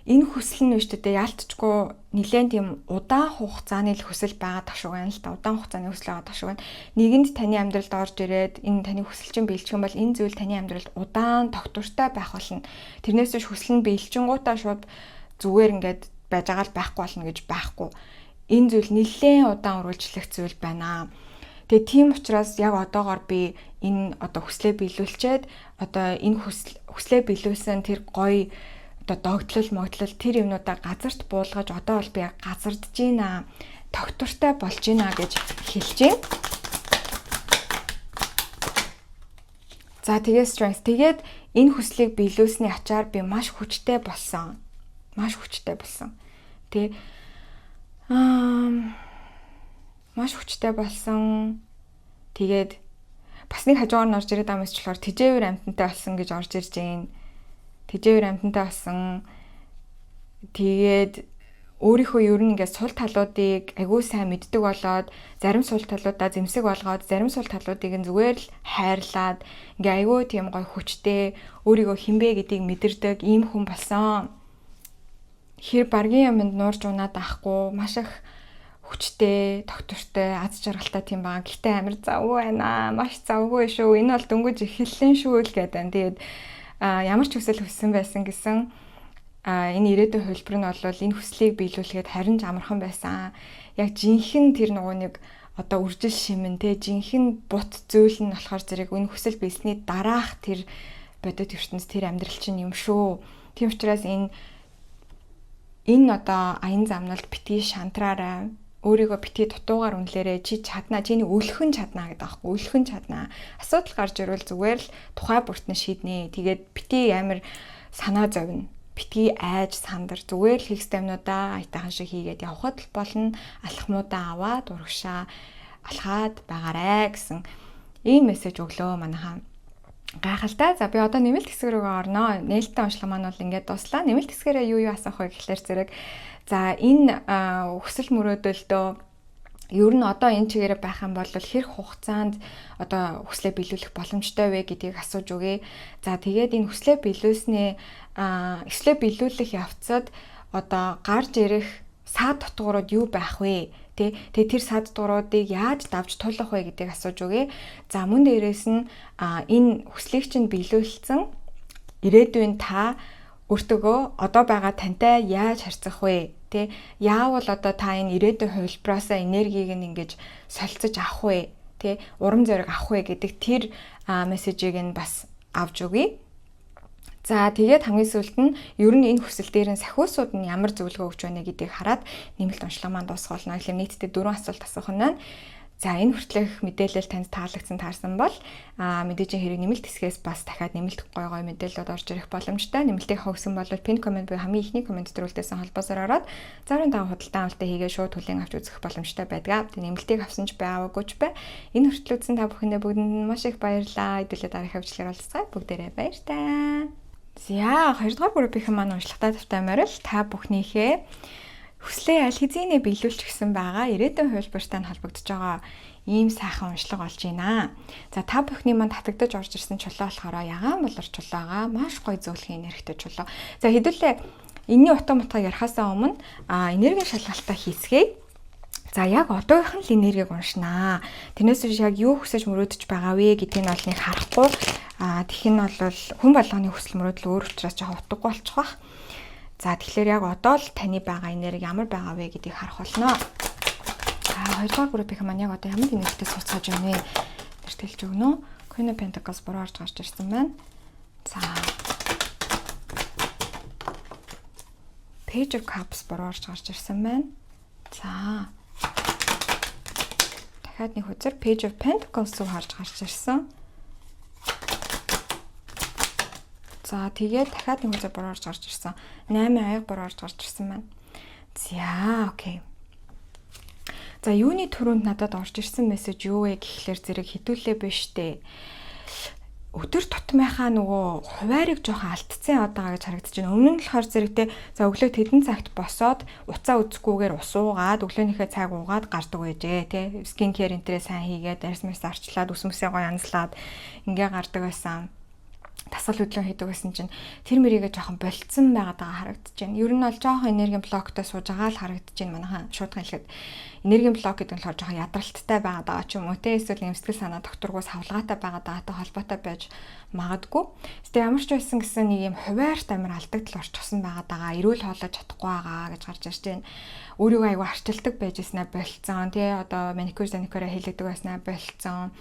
Энэ хүсэл нь үүштэй яалтчгүй нэлээд тийм удаан хугацааны хүсэл байгаа ташгүй байна л да. Удаан хугацааны хүсэл байгаа ташгүй байна. Нэгэнд таны амьдралд орж ирээд энэ таны хүсэл чинь биелчих юм бол энэ зүйл таны амьдралд удаан тогтвортой байх болно. Тэрнээс биш хүсэл нь биелчингуудаа шууд зүгээр ингээд байж байгаа л байхгүй болно гэж байхгүй. Энэ зүйл нэлээд удаан үргэлжлэх зүйл байна. Тэгээ тийм учраас яг одоогоор би энэ одоо хүслээ биелүүлчихэд одоо энэ хүслээ биелүүлсэн тэр гоё одоо догтлол тэр юмнуудаа газарт буулгаж одоо бол би газардж гинэ тогтвортой болж гинэ гэж хэлж байна. За тэгээ strength тэгээд энэ хүслийг биелүүлсний ачаар би маш хүчтэй болсон. Тэ маш хүчтэй болсон. Тэгээд бас нэг хажуугаар нь орж ирээд байгаа юмс болохоор тэжээвэр амтантай болсон гэж орж ирж байна. Тэжээвэр амтантай болсон. Тэгээд өөрийнхөө ер нь ингээд сул талуудыг агүй сайн мэддэг болоод зарим сул талуудаа зэмсэг болгоод зарим сул талуудыг нь зүгээр л хайрлаад ингээ агүй тийм гой хүчтэй өөрийгөө хинбэ гэдгийг мэдэрдэг ийм хүн болсон. Хэр баргийн юмд нуурж унаад ахгүй маш их хүчтэй, тогтвортой, аз жаргалтай тийм байгаа. Гэхдээ амар завгүй байна. Маш завгүй шүү. Энэ бол дөнгөж эхэллэн шүү л гэдэг. Тэгээд ямар ч хүсэл хүссэн байсан гэсэн энэ ирээдүйн хувилбар нь бол энэ хүслийг биелүүлэхэд харин ч амархан байсан. Яг жинхэнэ тэр нөгөө нэг одоо үржил шимэн те жинхэнэ бут зүйл нь болохоор зэрэг энэ хүсэл биелсний дараах тэр бодит ертөнц тэр амьдрал чинь юм шүү. Тийм учраас энэ одоо аян замналд битгий шантраарай. Өөрийгөө битгий дутуугаар үнэлээрэй. Чи чаднаа, чиний өлхөн чаднаа гэдэг аахгүй. Өлхөн чаднаа. Асуудал гарч ирвэл зүгээр л тухай бүрт нь шийднэ. Тэгээд битгий амар санаа зовно. Битгий айж сандар зүгээр л хийх юмнуудаа айтайхан шиг хийгээд явхад л болно. Алхмуудаа аваад урагшаа алхаад байгаарэ гэсэн ийм мессеж өглөө манайхаа. Гайхалтай. За би одоо нэмэлт хэсэг рүү орноо. Нээлттэй уншлага маань бол ингээд дуслаа. Нэмэлт хэсгээрээ юу асах вэ гэхлээр зэрэг за энэ хүсэл мөрөөдөлдөө ер нь одоо энэ чигээрээ байх юм бол хэр хугацаанд одоо хүслээ биелүүлэх боломжтой вэ гэдгийг асууж өгье. За тэгээд энэ хүслээ биелүүлэх явцад одоо гарч ирэх саад дутгуурууд юу байх вэ? Тэгээ тэр сад дуруудыг яаж давж тулах вэ гэдгийг асууж өгье. За мөн дээрээс нь энэ хүслийг чинь биелүүлсэн ирээдүйн та өөртөөгөө одоо байгаа тантай яаж харьцах вэ? Тэ яавал одоо та энэ ирээдүйн хувилбараасаа энергийг нь ингэж солилцож авах вэ? Тэ урам зориг авах вэ гэдэг тэр мессежийг нь бас авч өгье. За тэгээд хамгийн сүүлд нь ер нь энэ хүсэл дээр нь сахиусууд нь ямар зөвлөгөө өгч байна гэдгийг хараад нэмэлт уншлага маань дуусгуулна. Гэхэл нийтдээ 4 асуулт асуух нь байна. За энэ хүртэлх мэдээлэл танд таалагдсан таарсан бол мэдээж хэрэг нэмэлт хэсгээс бас дахиад нэмэлт гой мэдээлэлүүд орж ирэх боломжтой. Нэмэлтийг хөгсөн бол пин комент буюу хамгийн ихний комент төрүүлдсэн холбоосоор ороод заврын дагуу худалдан авалтаа хийгээ шууд хүлээн авч үзэх боломжтой байдаг. Тэгээ нэмэлтийг авсан ч байгаагүй ч бай. Энэ хүртэлүүдсэн та бүхэндээ бүгдэнд маш их баярлалаа. Хэдүүлээ дараах хөвчлөөр олцгаая. Бүгдээрээ баяртай. За 2 дугаар группийн маань уншлагатай тавтай морил та бүхнийхээ хүслээ аль хэзээ биелүүлж гисэн байгаа ирээдүйн хувилбартай холбогдож байгаа ийм сайхан уншлага болж байна. За та бүхний манд татагдаж орж ирсэн чулуу болохоор ягаан болор чулуугаа маш гоё зөвлөхийн нэрхтэй чулуу. За хэдүүлээ энэний утга мутгыг ярихаасаа өмнө энергийн шалгалтаа хийсгэе. За яг одоогийнх нь энергийг уншнаа. Тэрнээс биш яг юу хүсэж мөрөөдөж байгаа вэ гэдгийг нь бол нэг харахгүй. Тэгэх нь бол хүн болгоны хүсэл мөрөөдөл өөр учраас жоохон утгагүй болчих واخ. За тэгэхээр яг одоо л таны байгаа энерги ямар байгаа вэ гэдгийг харах болно. Хоёрдугаар группийн маань яг одоо ямар энергитэй сууцгааж байна вэ? Тэр тэлж өгнө. Queen of Pentacles буруу орж гарч ирсэн байна. За Page of Cups буруу орж гарч ирсэн байна. За дахиад нэг үзэр Page of Pentacles руу харж гарч ирсэн. За тэгээд дахиад нэг үзэр буруу орж гарч ирсэн. 8 аяг буруу орж гарч ирсэн байна. За окей. За юуны түрүүнд надад орж ирсэн мессеж юу вэ гэхлээр зэрэг хитүүлээ биш дээ. Өдөр тутмынхаа нөгөө хуваарийг жоохон алдцсан яваад байгаа гэж харагдаж байна. Өмнө нь болохоор зэрэгтэй за өглөө тэдэн цагт босоод уцаа үзэхгүйгээр ус уугаад өглөөнийхөө цайг уугаад гардаг байжээ тий. Скин кер энтрээ сайн хийгээд арьс мэрс арчлаад ус мөсөө гоё янзлаад ингээ гардаг байсан. Тасгал хөдлөн хийдэг гэсэн чинь тэр мэрийгээ жоохон болцсон байгаад харагдаж байна. Ер нь бол жоохон энергийн блоктой сууж байгаа л харагдаж байна манайхан шуудхан хэлэхэд. Энергийн блок гэдэг нь болохоор жоохон ядралттай байгаад байгаа ч юм уу те эсвэл нэмсгэл санаа докторгоос хавлгаатай байгаад байгаатай холбоотой байж магадгүй. Гэтэ ямар ч байсан гэсэн нэг юм хуваарт амир алдагдал орчихсон байгаад байгаа. Эрүүл хоолой чадахгүй байгаа гэж гарч ирж байна. Өөрийгөө аягүй арчилдаг байж яснаа болцсон. Тэ одоо маникюр саникюраа хийлэгдэг байснаа болцсон.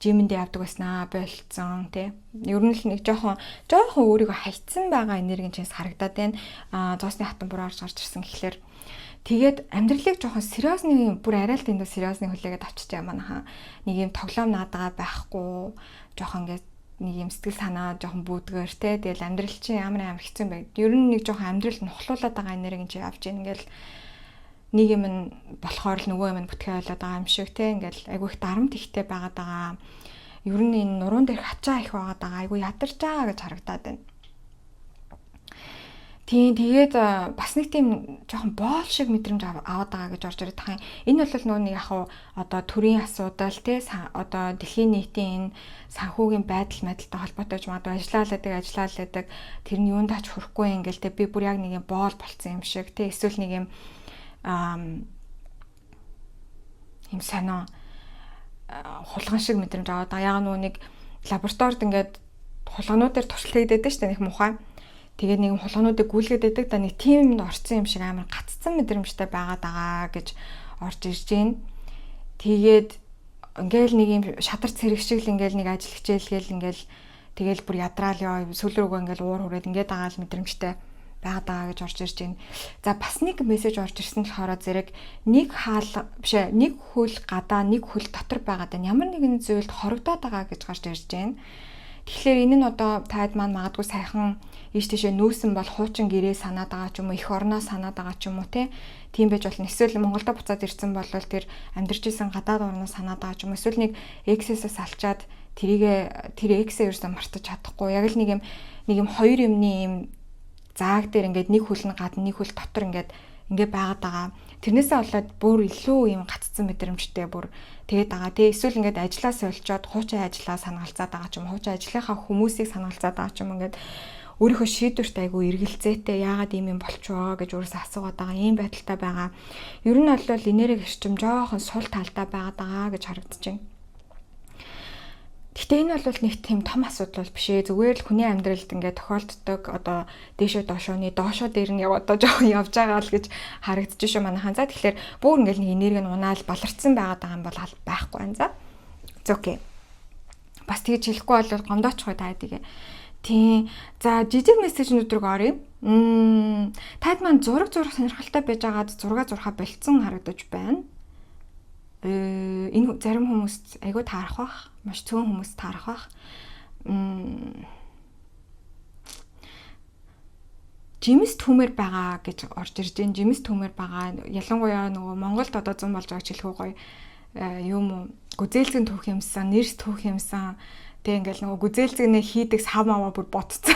Жимэнд явдаг байснаа болцсон тий. Ер нь л нэг жоохон өөрийгөө хайцсан байгаа энергийн чинс харагдаад байна. Зоосны хатан буруу орж гарч ирсэн гэхлээр тэгээд амьдралыг жоохон сериосны бүр арай л тэндээ сериосны хүлээгээд авчиж байгаа манайхаа. Нэг юм тоглоом наадагаа байхгүй. Жоохон ингээд нэг юм сэтгэл санаа жоохон бүүдгээр тий. Тэгэл амьдрал чинь ямар хэцүү юм бэ. Ер нь нэг жоохон амьдрал нухлуулаад байгаа энергийн чи авч ийн ингээл нэг юм болохоор л нөгөө юм бүтгээ ойлоод байгаа юм шиг те ингээл айгүй их дарамт ихтэй байгаад байгаа. Ер нь энэ нуруунд дээрх хачаа их байгаад байгаа. Айгүй ядарч байгаа гэж харагдаад байна. Тэгээд бас нэг тийм жоохон боол шиг мэдрэмж аваад байгаа гэж орж ирээд тахын. Энэ бол нөгөө нэг яг одоо төрийн асуудал те одоо дэлхийн нийтийн энэ санхүүгийн байдал мэдэлтэй холбоотой ч магадгүй ажиллаалаадаг тэр нь юунд тач хүрэхгүй ингээл те би бүр яг нэг юм боол болцсон юм шиг те эсвэл нэг юм юм санаа хулган шиг мэдрэмж аваад байгаа. Яг нөгөө нэг лабораторид ингээд хулганууд дээр туршилт хийгээд байдаг шүү дээ нэг мухай. Тэгээд нэг хулгануудыг гүйлгээд байдаг да нэг тийм орцсон юм шиг амар гаццсан мэдрэмжтэй байгаад байгаа гэж орж ирж байна. Тэгээд ингээл нэг юм шадар цэрэг шиг л ингээл нэг ажил хичээлгээл ингээл тэгэл бүр ядраал ёо сүүл рүүгээ ингээл уур хүрээд ингээд байгаа л мэдрэмжтэй байгаад байгаа гэж орж ирж байна. За бас нэг мессеж орж ирсэн болохоор зэрэг нэг хаал биш ээ нэг хөл гадаа нэг хөл дотор байгаад байна. Ямар нэгэн зүйлд хорогдоод байгаа гэж гарч ирж байна. Тэгэхээр энэ нь одоо таад маань магадгүй сайхан ийш тийшээ нүүсэн бол хуучин гэрээ санаад байгаа ч юм уу, их орноо санаад байгаа ч юм уу тийм байж болно. Эсвэл Монголдо буцаад ирсэн бол тэр амьдарч исэн гадаад орноо санаад байгаа ч юм уу. Эсвэл нэг X-ээс салчаад тэр X-ээ ерөөсөө мартаж чадахгүй. Яг л нэг юм хоёр юмны юм зааг дээр ингээд нэг хөл нь гадна нэг хөл дотор ингээд байгаад байгаа. Тэрнээсээ болоод бүр илүү юм гаццсан мэдрэмжтэй бүр тэгээд байгаа. Тэгээ эсвэл ингээд ажлаа сольчоод хуучин ажлаа санагалцаад байгаа ч юм. Хуучин ажлынхаа хүмүүсийг санагалцаад байгаа ч юм ингээд өөрийнхөө шийдвэрт айгүй эргэлзээтэй яагаад ийм юм болчихоо гэж өөрөөсөө асуугаад байгаа. Ийм байдалтай байгаа. Ер нь бол энерги эрчим жоохон сул талдаа байгаад байгаа гэж харагдаж байна. Гэтэ энэ бол нэг тийм том асуудал бол биш ээ. Зүгээр л хүний амьдралд ингээд тохиолддог одоо дээшөө доошоо дээр нь одоо жоохон явж байгаа л гэж харагдаж шүү манайхан. За тэгэхээр бүр ингээд нэг энерги нь унаал баларцсан байгаа юм бол байхгүй байна. За. Окей. Бас тэгж хэлэхгүй бол гомдоочихгүй таа тэгээ. Тийм. За жижиг мессежнүүд рүү оръё. Таад маань зураг сонирхолтой байж байгаад зурга болцсон харагдаж байна. Энэ зарим хүмүүст айгүй таарах бах, маш цөөн хүмүүст таарах бах. Жимс төмөр байгаа гэж орж ирж байна. Жимс төмөр байгаа. Ялангуяа нөгөө Монголд одоо 100 болж байгаа жилхүү гоё юм уу? Гүзээлцэн түүх юмсан, нэрс түүх юмсан. Тэг ингээл нөгөө гүзээлцгнээ хийдэг сав маваа бүр ботцсон.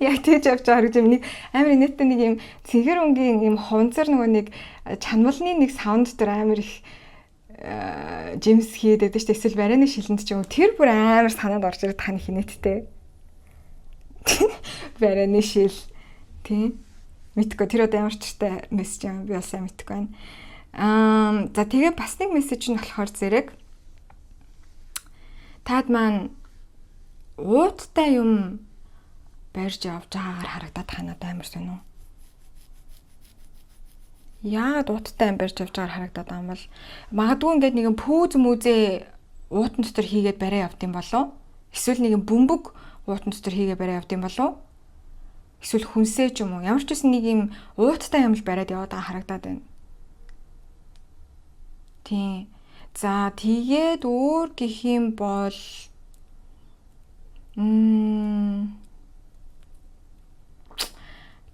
Яг тийж явж байгаа гэж нэг амар нэттэй нэг юм цэнхэр өнгийн юм хунцар нөгөө нэг чанмалны нэг саунд төр амар их жимс хийдэг дээ шүү дээ. Эсвэл барины шилэнд ч юм уу тэр бүр амар санаанд орж ирээд таны хинэттэй. Барины шил тийм мэдгүй тэр одоо ямар ч чиртэй мессеж юм би сайн мэдгүй байна. За тэгээ бас нэг мессеж нь болохоор зэрэг таад маань ууттай юм барьж явж байгаагаар харагдаад ханаад амар сонь уу. Яагаад ууттай юм барьж явж байгаагаар харагдаад байгаа юм бол магадгүй ингээд нэгэн пүүз мүзээ уутан дотор хийгээд барай явд юм болов? Эсвэл нэгэн бөмбөг уутан дотор хийгээд барай явд юм болов? Эсвэл хүнсээ ч юм уу. Ямар ч үсэн нэг юм ууттай юм л бариад яваад байгаа харагдаад байна. Тийм. За тэгээд өөр гэх юм бол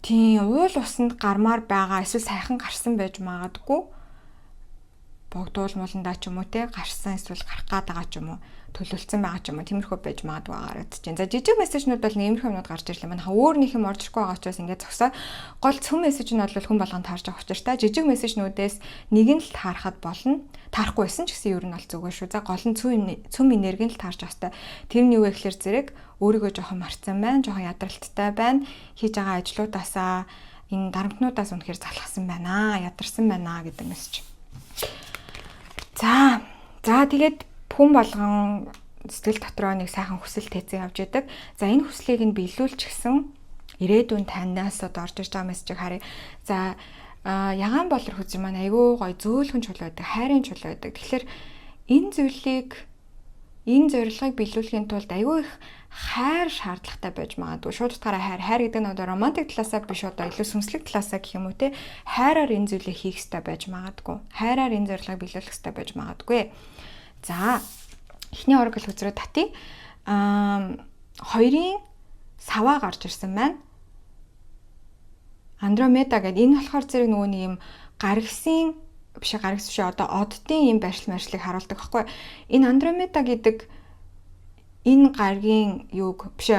тийм уул усанд гармаар байгаа эсвэл сайхан гарсан байж магадгүй. Богдуул мууландаа ч юм уу те гарсан эсвэл гарах гээд байгаа ч юм уу төлөвлөсөн байгаа ч юм уу тиймэрхүү байж магадгүй гараад чинь. За жижиг мессежнүүд бол иймэрхүү юмнууд гарч ирлээ. Манайха өөр нэг юм орж ирэхгүй байгаа учраас ингээд зогсоо. Гол цөм мессеж нь бол хүн болгонд таарж байгаа учраас жижиг мессежнүүдээс нэг нь л таарахад болно. Таарахгүй байсан ч гэсэн ер нь бол зүгээр шүү. За гол нь цөм энерги нь л таарч байгаа. Тэр нь юу вэ гэхээр зэрэг өөрийгөө жоохон марцсан байна, жоохон ядралттай байна. Хийж байгаа ажлуудаасаа энэ дарамтнуудаас үнэхээр залхсан байна, ядарсан байна гэдэг мессеж. За тэгээд хүн болгон сэтгэл дотроо нэг сайхан хүсэл тээцэн явж идэг. За энэ хүслийг нь биелүүлж гисэн ирээдүйн танаас одоо орж ирж байгаа мессежийг харъя. За ягаан болор хүзэр маань айгүй гоё зөөлхөн чул байдаг, хайрын чул байдаг. Тэгэхээр энэ зорилгыг биелүүлэхийн тулд айгүй их хайр шаардлагатай байж магадгүй. Шууд утгаараа хайр гэдэг нь одоо романтик талаасаа биш одоо илүү сүнслэг талаасаа гэх юм уу те. Хайраар энэ зүйлийг хийх хэрэгтэй байж магадгүй. Хайраар энэ зорилгыг биелүүлэх хэрэгтэй байж магадгүй. За эхний оракл хүзрээ татъя. Хоёрын саваа гарч ирсэн байна. Андромеда гэдэг энэ болохоор зэрэг нөгөө нэг юм гаргсын одоо оддын юм барьшлыг харуулдаг байхгүй. Энэ Андромеда гэдэг энэ гаргийн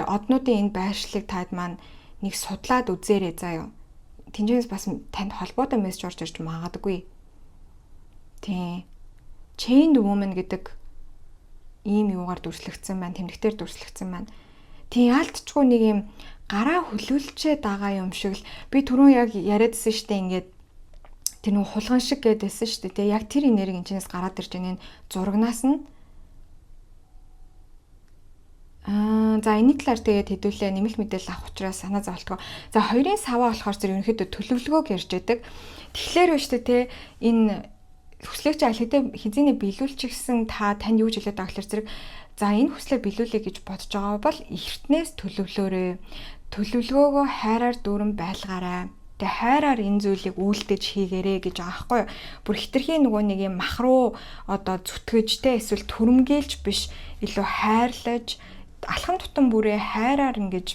однуудын энэ байршлыг таад маань нэг судлаад үзээрэй заяа. Тэнцэнээс бас танд холбоотой мессеж орж ирж магадгүй. Тийм. Chained woman гэдэг ийм юугаар дүрслэгдсэн байна, тэмдэгтээр дүрслэгдсэн байна. Тийм алдчгүй нэг юм гараа хөлүүлчээд байгаа юм шиг л би түрүүн яг яриадсэн штэ ингээд тэр нэг хулган шиг гэдээсэн штэ тий яг тэр энерги энэчнээс гараад ирж байгаа энэ зурагнаас нь За энэ талаар тэгээд хэдүүлээ нэмэлт мэдээлэл авах учраас санаа зовлтгоо. За хоёрын саваа болохоор зэрэг ерөнхийдөө төлөвлөгөөг ярьж байдаг. Тэгэхээр биш үү те энэ хүслэгч аль хэзээ биелүүлчихсэн танд юу жилээд байгаа гэхээр зэрэг за энэ хүслээ биелүүлэе гэж бодож байгаа бол эртнээс төлөвлөөрэй. Төлөвлөгөөгөө хайраар дүүрэн байлгаарай. Тэгээ хайраар энэ зүйлийг үйлдэж хийгээрэй гэж байгаа байхгүй юу. Бүр хитрхийн нөгөө нэг юм мах руу одоо зүтгэжтэй эсвэл түрэмгийлж биш илүү хайрлаж алхам тутам бүрээ хайраар ингэж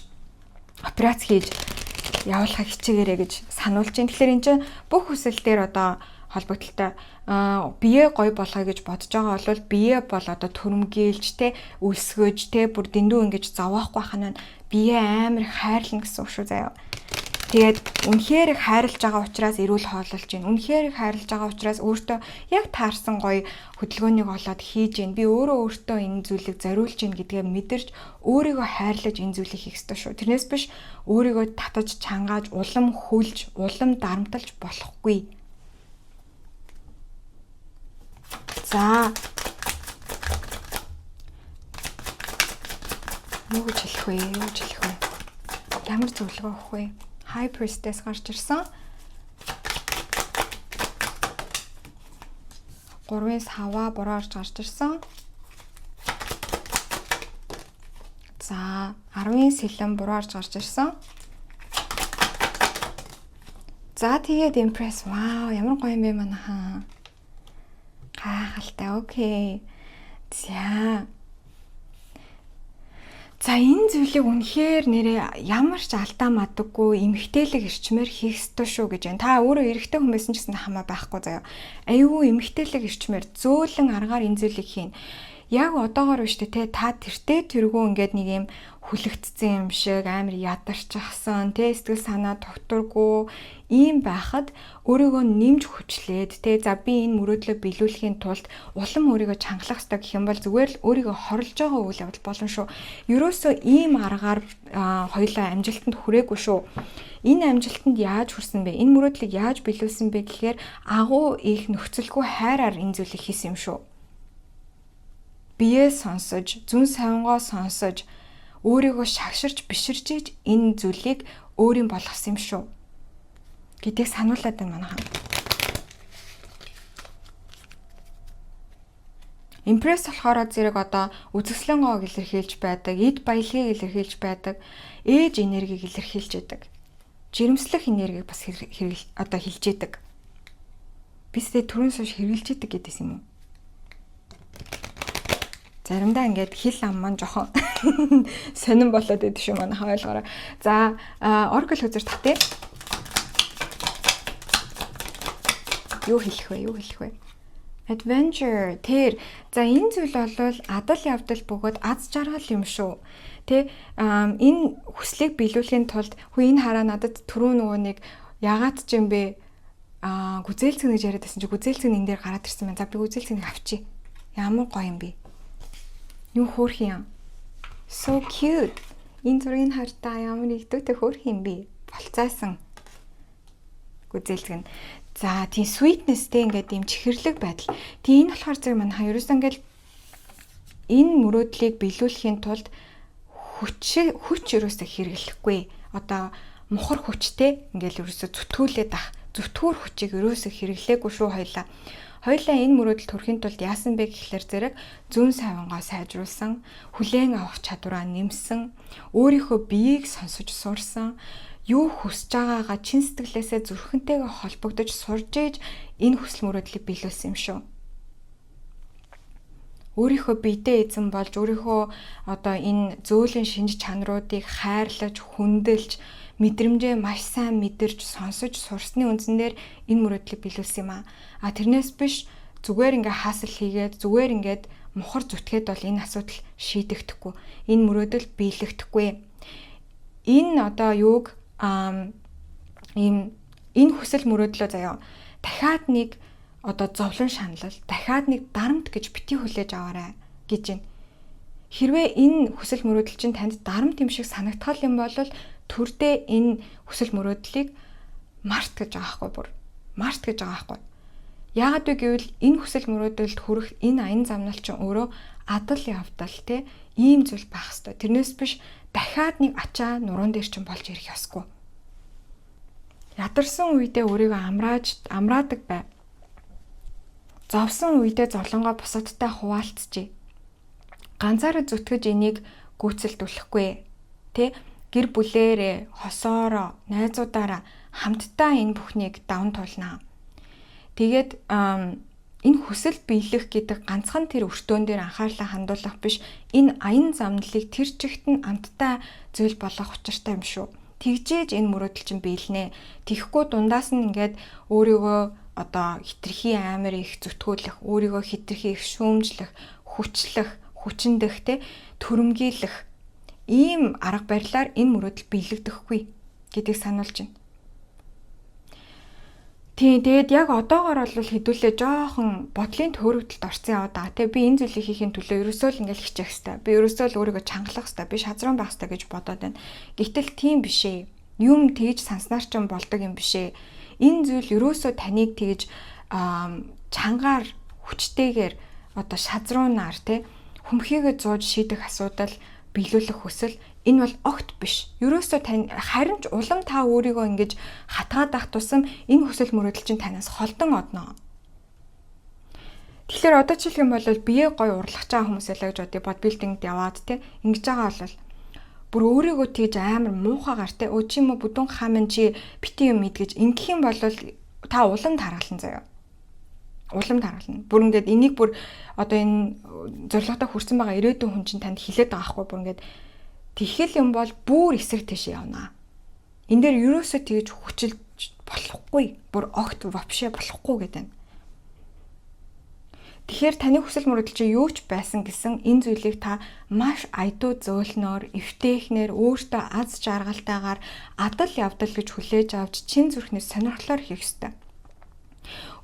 операц хийж явуулахыг хичээгээрэй гэж сануулж байна. Тэгэхээр эн чинь бүх хүсэл дээр одоо холбогдлолтой бие гоё болгоё гэж бодож байгаа бол бие бол одоо түрэмгийлж те үлсгэж те бүр дэндүү ингэж зовоохгүй ханаа бие амар хайрлна гэсэн үг шүү заяа. Тэгээд үнэхээр их хайрлаж байгаа учраас эрүүл хооллолж байна. Үнэхээр их хайрлаж байгаа учраас өөртөө яг таарсан гоё хөдөлгөөнийг олоод хийж гин. Би өөртөө энэ зүйлийг зориулж гин гэдгээ мэдэрч өөрийгөө хайрлаж энэ зүйлийг хийх ёстой шүү. Тэрнээс биш өөрийгөө татаж чангааж улам хүлж, улам дарамталж болохгүй. За. Юу гэж хэлэх вэ? Ямар зөвлөгөө өгөх вэ? High Priestess гарч ирсэн. 3-ын саваа буруу гарч ирсэн. За 10-ын сэлэн буруу гарч ирсэн. За тэгээд Empress. Вау, ямар гоё юм бэ манайхаа. Гайхалтай. Окей. За энэ зүйлийг үнэхээр нэрээ ямар ч алдаа мадаггүй эмгтээлэг эрчмээр хийх ёстой шүү гэж байна. Та өөрөө эрэгтэй хүн байсан ч гэсэн хамаа байхгүй заяа. Аюу эмгтээлэг эрчмээр зөөлөн аргаар энэ зүйлийг хийн. Яг одоогоор биш те та тэртээ тэргүй ингээд нэг юм хүлэгдсэн юм шиг амар ядарчихсан те сэтгэл санаа тогтургүй ийм байхад өөрийгөө нэмж хүчлээд те за би энэ мөрөөдлөө биелүүлэхийн тулд улам өөрийгөө чангалах хэрэгтэй гэх юм бол зүгээр л өөрийгөө хорлож байгаа үйл явдал болно шүү. Ерөөсөө ийм аргаар хоёлаа амжилтанд хүрээгүй шүү. Энэ амжилтанд яаж хүрсэн бэ? Энэ мөрөөдлийг яаж биелүүлсэн бэ гэхээр агуу их нөхцөлгүй хайраар энэ зүйлийг хийсэн юм шүү. Бие сонсож, зүн сайвангоо сонсож, өөрийгөө шагширч биширж ийж энэ зүйлийг өөрийн болгосон юм шүү. Гэдгийг сануулад байна манайхан. Импресс болохоор зэрэг одоо үзэсгэлэнгоог илэрхийлж байдаг, эд баялагийг илэрхийлж байдаг, ээж энергийг илэрхийлж байдаг. Жирэмслэх энергийг бас одоо хилж байдаг. Бид түрүүнээс хойш хэрэгжилж байдаг гэдээс юм уу? Заримдаа ингээд хил ам маань жоохон сонирн болоод идэв шүү манайхаа ойлгоорой. За, Oracle үзэр татъя. Юу хэлэх вэ? Adventure. Тэр. За, энэ зүйл бол адал явдал бөгөөд аз жаргал юм шүү. Тэ энэ хүслийг биелүүлэхийн тулд энэ хараа надад түрүү нөгөө нэг яагаад ч юм бэ гүзээлцэг гэж яриад байсан чи гүзээлцэг энэ дээр гараад ирсэн байна. За би гүзээлцэгийг авчи. Ямар гоё юм бэ? Юу хөөрх юм. So cute. Энэ зургийг хартаа ямар игдүүтэй хөөрх юм бэ? Болцаасан. Гүзээлцэг нь. За тийм sweetnessтэй ингээд юм чихэрлэг байдал. Тийм энэ болохоор зэрэг манайхаа ерөөсөө ингээд энэ мөрөөдлийг биелүүлэхийн тулд хүч ерөөсөө хэрэглэхгүй. Одоо мухар хүчтэй ингээл ерөөсөө зүтгүүлээд ах. Зүтгүүр хүчийг ерөөсөө хэрэглээгүй шүү хоёлаа. Хоёлаа энэ мөрөөдөлд хүрэхийн тулд яасан бэ гэхлээр зэрэг зүүн сайвангаа сайжруулсан, хүлээн авах чадвараа нэмсэн, өөрийнхөө биеийг сонсож сурсан, юу хүсэж байгаагаа чин сэтгэлээсээ зүрхэнтэйгээ холбогдож сурж ийж энэ хүсэл мөрөөдлийг биелүүлсэн юм шүү. Өөрийнхөө биедээ эзэн болж өөрийнхөө одоо энэ зөөлөн шинж чанаруудыг хайрлаж, хүндэлж, мэдрэмжээ маш сайн мэдэрч, сонсож сурсны үндсээр энэ мөрөөдлийг биелүүлсэн юм аа. Тэрнээс биш зүгээр ингээ хаасал хийгээд, зүгээр ингээд мухар зүтгээд бол энэ асуудал шийдэгдэхгүй. Энэ мөрөөдөл биелэгдэхгүй. Энэ одоо юуг энэ хүсэл мөрөөдлөө заяа дахиад нэг одоо зовлон шаналл, дахиад нэг дарамт гэж бити хүлээж аваарай гэж байна. Хэрвээ энэ хүсэл мөрөөдөл чинь танд дарамт юм шиг санагдтал юм бол төрдөө энэ хүсэл мөрөөдлийг март гэж байгаа байхгүй бүр. Март гэж байгаа байхгүй. Яагаад вэ гэвэл энэ хүсэл мөрөөдөлд хүрэх энэ аян замнал чинь өөрөө адал явдал те Ийм зүйл байх ёстой. Тэрнээс биш дахиад нэг ачаа нуруунд дээр чинь болж ирэх ёсгүй. Ядарсан үедээ өөрийгөө амраадаг бай. Зовсон үедээ зовлонгоо бусадтай хуваалцжээ. Ганцаараа зүтгэж энийг гүйцэлдүүлэхгүй. Тэ гэр бүлээрээ, хосоороо, найзуудаараа хамтдаа энэ бүхнийг даван туулнаа. Тэгээд энэ хүсэл биелэх гэдэг ганцхан тэр өртөөн дээр анхаарлаа хандуулах биш, энэ аян замналыг тэр чигт нь амттай зүйл болгох учиртай юм шүү. Тэгжээж энэ мөрөөдөл чинь биелнэ. Тэгэхгүй дундаас нь ингээд өөрийгөө одоо хитрхи амар их зүтгүүлэх, өөрийгөө хитрхи их шүүмжлэх, хүчлэх, хүчиндэх те төрөмгийлэх ийм арга барилаар энэ мөрөөдөл биелэгдэхгүй гэдгийг сануулж байна. Тэгээд яг одоогоор бол хэдүүлээ жоохон бодлын төөрөгдөлд орсон яваа да. Тэ би энэ зүйлийг хийхин төлөө ерөөсөө л ингээл хичээх хэвээр. Би ерөөсөө л өөрийгөө чангалах хэвээр. Би шазран байх хэвээр гэж бодоод байна. Гэтэл тийм биш ээ. Юм тэгж санснаар ч болдог юм биш ээ. Энэ зүйл ерөөсөө таныг тэгж чангаар хүчтэйгээр одоо шазруунаар тэ хүмхийгээ зууж шийдэх асуудал биелүүлэх хүсэл энэ бол огт биш. Ерөөсөө харин ч улам та өөрийгөө ингэж хатгаад байх тусам энэ хүсэл мөрөөдөл чинь танаас холдон одно. Тэгэхээр одоо жишээлх юм бол бие гой урлах чаа хүмүүс ялаа гэж бодъё. Бодибилдингд яваад те ингэж байгаа бол бүр өөрийгөө тэгж амар муухагаар те өө чи юм уу бүдүүн хаамын чи бити юм мэдгэж ингэх юм бол та улам таргалан заяа. Улам таргална. Бүр ингээд энийг бүр одоо энэ зорилготой хүрсэн байгаа ирээдүйн хүн чинь танд хилээд байгаа хгүй бүр ингээд тэгхэл юм бол бүр эсрэг тийш явна. Энд дээр ерөөсөө тэгж хүчилж болохгүй. Бүр огт вообще болохгүй гэдэг. Тэгэхээр таны хүсэл мөрөөдөл чи юу ч байсан гэсэн энэ зүйлийг та маш айдуу зөөлнөөр, эвтэйхнэр, өөртөө аз жаргалтайгаар адал явдал гэж хүлээж авч чин зүрхнээс сонирхлоор хийх ёстой.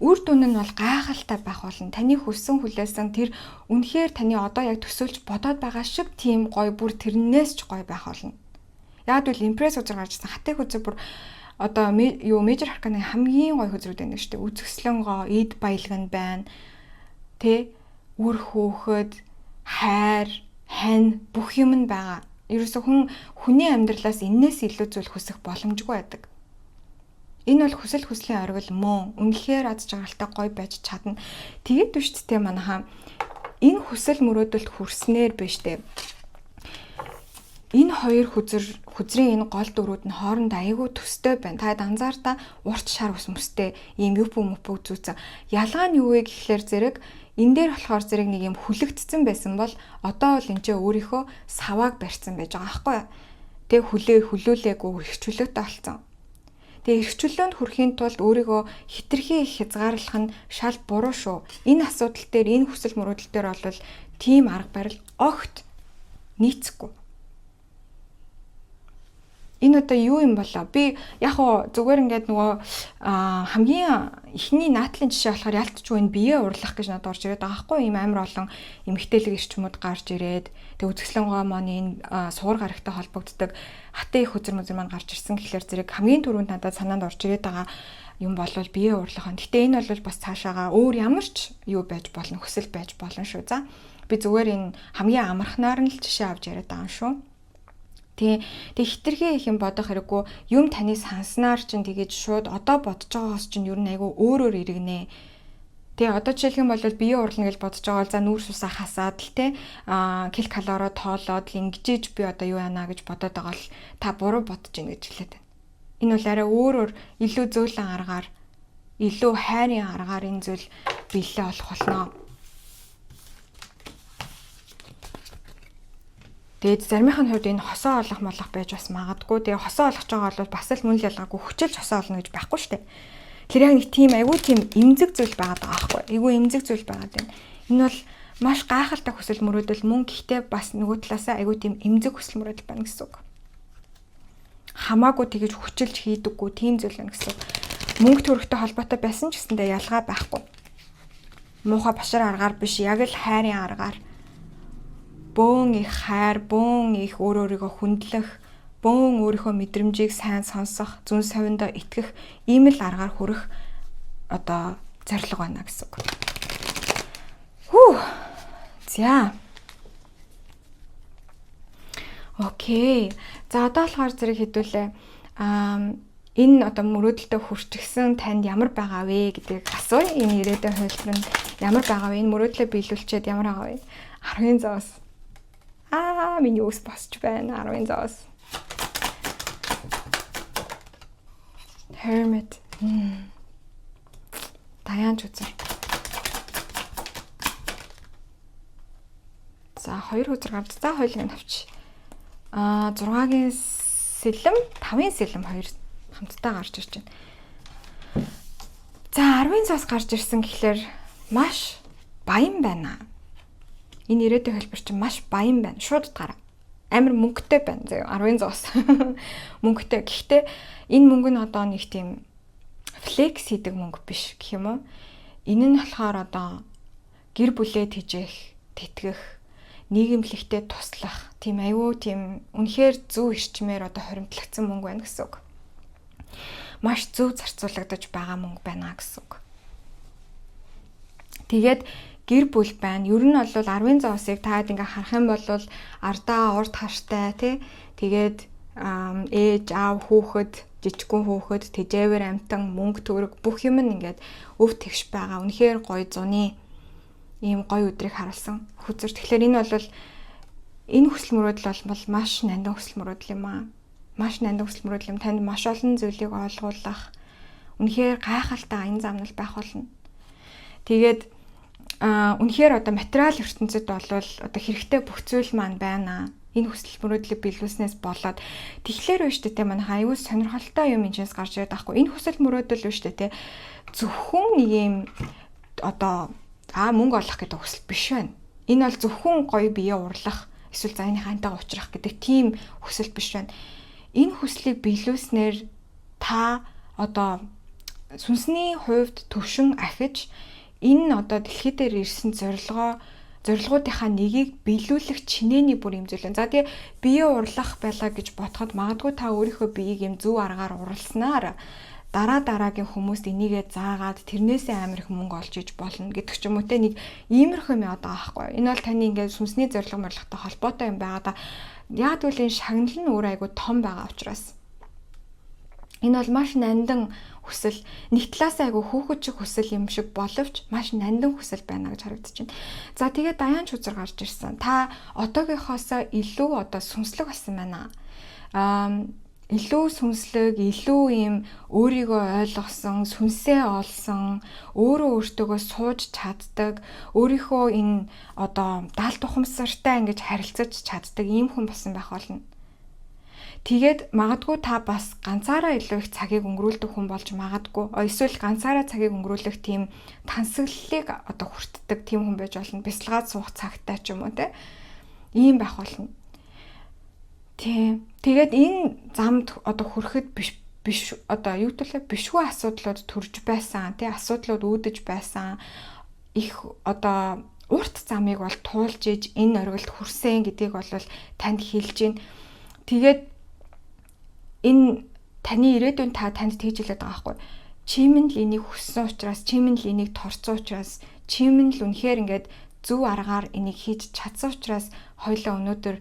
Үр дүн нь бол гайхалтай байх болно. Таны хүссэн хүлээсэн тэр үнэхээр таны одоо яг төсөөлж бодоод байгаа шиг тийм гоё бүр тэрнээс ч гоё байх болно. Яг л импресс үзэр гарчсан хатыг үзэр бүр одоо мейжер арканы хамгийн гоё хөзрүүд байна шүү дээ. Үзэсгэлэн гоо, эд баялаг нь байна. Тэ үр хөөхөд, хайр, хань бүх юм нь байгаа. Ерөөсө хүний амьдралаас энээс илүү зүйл хүсэх боломжгүй байдаг. Энэ бол хүслийн оргил мөн үнэхээр аз жаргалтай гоё байж чадна. Тэгээд түшцтэй манайхаа энэ хүсэл мөрөөдөлд хүрснээр биш дээ. Энэ хоёр хүзрийн энэ гол дөрүүд нь хоорондоо айгүй төстэй байна. Та анзаартаа урт шар ус мөстэй ийм мөпөг зүүцэн. Ялгаа нь юу вэ гэхлээр зэрэг энэ дээр болохоор зэрэг нэг юм хүлэгдсэн байсан бол одоо бол энэ ч өөрийнхөө савааг барьсан байж байгаа аахгүй. Тэг хүлээлээгүй эрхчлөөтэй болсон. Тэгээ эрхчлөөнд хүрэхийн тулд өөрийгөө хитрхи их хязгаарлах нь шал буруу шүү. Энэ асуудал дээр энэ хүсэл мөрөөдөл дээр бол тийм арга барил огт нийцэхгүй. Энэ одоо юу юм болоо? Би яг хоо зүгээр ингээд нөгөө хамгийн ихний наатлын жишээ болохоор ялцчгүй бие урлах гэж надад орж ирээд байгаа хгүй юм амар олон эмгтээлэг ирчмүүд гарч ирээд тэг үзэсгэлэн гомоны энэ суур гарагтай холбогддог хатан их хөзөр мөзөр маань гарч ирсэн гэхлээр зэрэг хамгийн түрүүнд надад санаанд орж ирээд байгаа юм бол бие урлах. Гэтэ энэ бол бас цаашаага өөр ямар ч юу байж болно, хүсэл байж болно шүү. За би зүгээр энэ хамгийн амархнаар нь л жишээ авч яриад байгаа юм шүү. Тэг хитрхи их юм бодох хэрэггүй юм таны санснаар чинь тэгэж шууд одоо бодож байгаагаас чинь ер нь айгүй өөрөөр иргэнэ. Тэг одоо жишээлх юм бол бие урлана гэж бодож байгаа бол за нүүр сусаа хасаад л те кил калорио тоолоод л ингэжээж би одоо юу яана гэж бодоод байгаа л та буруу бодож ийн гэж хэлээд байна. Энэ бол арай өөрөөр илүү зөөлөн аргаар илүү хайрын аргаар энэ зүйл биелээ болох болно. Тэгээд заримын хувьд энэ хосоо олох молох байж бас магадгүй. Тэгээ хосоо олгож байгаа бол бас л мөн л ялгаагүй хүчилж хосоо олно гэж байхгүй шүү дээ. Тэр яг нэг тийм айгүй тийм эмзэг зүйл байгаад байгаа байхгүй. Айгүй эмзэг зүйл байгаад байна. Энэ бол маш гайхалтай хүсэл мөрөөдөл мөн гэхдээ бас нөгөө талаасаа айгүй тийм эмзэг хүсэл мөрөөдөл байна гэсэн үг. Хамаагүй тэгэж хүчилж хийдэггүй тийм зүйл байна гэсэн үг. Мөнгө төгрөгтэй холбоотой байсан ч гэсэндээ ялгаа байхгүй. Муухай башар аргаар биш яг л хайрын аргаар бөөн их хайр, бөөн их өөрийгөө хүндлэх, бөөн өөрийнхөө мэдрэмжийг сайн сонсох, зүн совиндоо итгэх ийм л аргаар хүрэх одоо зорилго байна гэсэн үг. За. Окей. За одоо болохоор зэрэг хэдүүлээ. Энэ одоо мөрөөдөлтөд хүрчихсэн танд ямар байгаа вэ гэдгийг асууя. Энэ ирээдүйн хувилбар нь ямар байгаа вэ? Энэ мөрөөдлөө биелүүлчихэд ямар байгаа вэ? 10-ын зоос. Миний ус босч байна. 10-ын зоос. Hermit. Даяан ч үзэр. За 2 хүзэр гарч. За хоёулыг нь авчи. 6-гийн сэлэм, 5-ын сэлэм 2 хамтдаа гарч ирж байна. За 10-ын цас гарч ирсэн гэхлээр маш баян байна. Энэ ирээдүйн хэлбэр чинь маш баян байна. Шууд утгаараа. Амар мөнгөтэй байна заяа 10-ын цас. Мөнгөтэй. Гэхдээ энэ мөнгө нь одоо нэг тийм флекс хийдэг мөнгө биш гэх юм уу? Энэ нь болохоор одоо гэр бүлээ тэжээх, тэтгэх, нийгэмлэгтээ туслах, тийм аюу тийм үнэхээр зөв эрчмээр одоо хоримтлагдсан мөнгө байна гэсэн үг. Маш зөв зарцуулагдаж байгаа мөнгө байна гэсэн үг. Тэгээд гэр бүл байна. Ер нь бол 10-ын зоосыг таад ингээ харах юм бол ардаа урд хаштай тий. Тэгээд ээж, аав, хүүхэд, жижигхэн хүүхэд, тэжээвэр амтан, мөнгө төгрөг бүх юм ингээд өв тэгш байгаа. Үнэхээр гоё зуны ийм гоё өдрийг харуулсан хүзэр. Тэгэхээр энэ бол энэ хүсэл мөрөөдөл бол маш нандин хүсэл мөрөөдөл юм аа. Маш нандин хүсэл мөрөөдөл юм. Танд маш олон зүйлийг ойлгуулах, үнэхээр гайхалтай аян замнал байх болно. Тэгээд үнэхээр одоо материал ертөнцид бол одоо хэрэгтэй бүх зүйл маань байна. Энэ хүсэл мөрөөдлийг биелүүлснээс болоод тэгэхээр биш үү те манай аюул сонирхолтой юм энэс гарч ирээд байхгүй. Энэ хүсэл мөрөөдөл биш үү те зөвхөн нэг юм одоо мөнгө олох гэдэг хүсэл биш байна. Энэ бол зөвхөн гоё бие урлах эсвэл за энэ хантайгаа уулзрах гэдэг тийм хүсэл биш байна. Энэ хүслийг биелүүлснээр та одоо сүнсний хувьд төвшин ахиж энэ одоо дэлхий дээр ирсэн зорилгоодынхаа нэгийг биелүүлэх чинээний бүр юм зүйл. За тэгээ бие урлах байлаа гэж бодоход магадгүй та өөрийнхөө биеийг юм зөв аргаар урласнаар дараагийн хүмүүст энийгээ заагаад тэрнээсээ амар их мөнгө олж иж болно гэдэг ч юм уу те нэг иймэрхүү юм одоо аахгүй. Энэ бол таны ингээд сүнсний зорилго морлоготой холбоотой юм байгаа да. Яг үл энэ шагнал нь өөр айгу том байгаа учраас. Энэ бол маш нандин хүсэл, нэг талаас айгу хөөхөж хүсэл юм шиг боловч маш нандин хүсэл байна гэж харагдаж байна. За тэгээд даяан ч үзэр гарч ирсэн. Та одоогийнхоосоо илүү одоо сүнслэг болсон байна. Илүү сүнслэг, илүү юм өөрийгөө ойлгосон, сүнсээ олсон, өөртөөгөө сууж чаддаг, өөрийнхөө энэ одоо даалт ухамсартай ингэж харилцаж чаддаг ийм хүн болсон байх болно. Тэгээд магадгүй та бас ганцаараа илүү их цагийг өнгөрүүлдэг хүн болж магадгүй. Эсвэл ганцаараа цагийг өнгөрүүлэх тийм тансаглалыг одоо хүртдэг тийм хүн байж болно. Бясалгаад суух цагтай ч юм уу те. Ийм байх болно. Тийм. Тэгээд энэ замд одоо хүрэхэд биш одоо юу төлөө бишгүй асуудлууд төрж байсан, тий асуудлууд үүдэж байсан. Их одоо урт замыг бол туулж иж энэ оргилд хүрсэн гэдгийг бол танд хэлж гин. Тэгээд энэ таны ирээдүйн танд тэгж хэлээд байгаа байхгүй. Чимэн л энийг хүссэн учраас, чимэн л энийг торцсон учраас, чимэн л үнэхээр ингээд зөв аргаар энийг хийж чадсан учраас хоёлаа өнөөдөр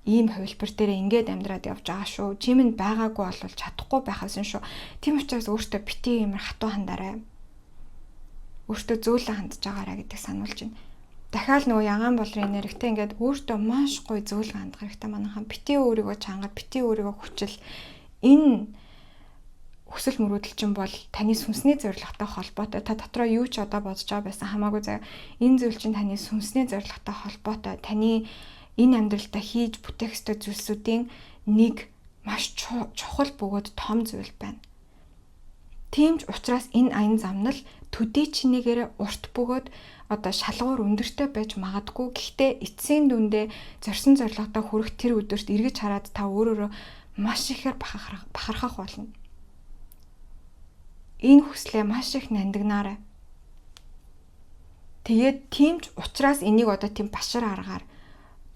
ийм хувилбар дээр ингээд амьдраад явж байгаа шүү. Чимэн байгаагүй бол чадахгүй байхаас нь шүү. Тийм учраас өөртөө бити юмар хатуу хандаарай. Өөртөө зөөлөн хандж байгаарай гэдэг сануулж байна. Дахиад нөгөө ягаан болрын нэрэгтэй ингээд өөртөө маш гоё зөөлөн хандах хэрэгтэй манайхан. Бити өөрийгөө чангад, бити өөрийгөө хүчил. Энэ хүсэл мөрөөдөл чинь бол таны сүнсний зорилготой холбоотой. Та дотроо юу ч одоо бодож байгаа байсан хамаагүй заяа. Энэ зүйл чинь таны сүнсний зорилготой холбоотой. Таны энэ амьдралдаа хийж бүтээх ёстой зүйлсүүдийн нэг маш чухал бөгөөд том зүйл байна. Тийм ч учраас энэ аян замнал төдий чинээгээр урт бөгөөд одоо шалгуур өндөртэй байж магадгүй. Гэхдээ эцсийн дүндээ зорьсон зорилготой хүрэх тэр өдөрт эргэж хараад та өөрөөрөө маш ихээр бахархах болно. Энэ хүслээ маш их нандинаарай. Тэгээд тийм ч учраас энийг одоо тийм башар аргаар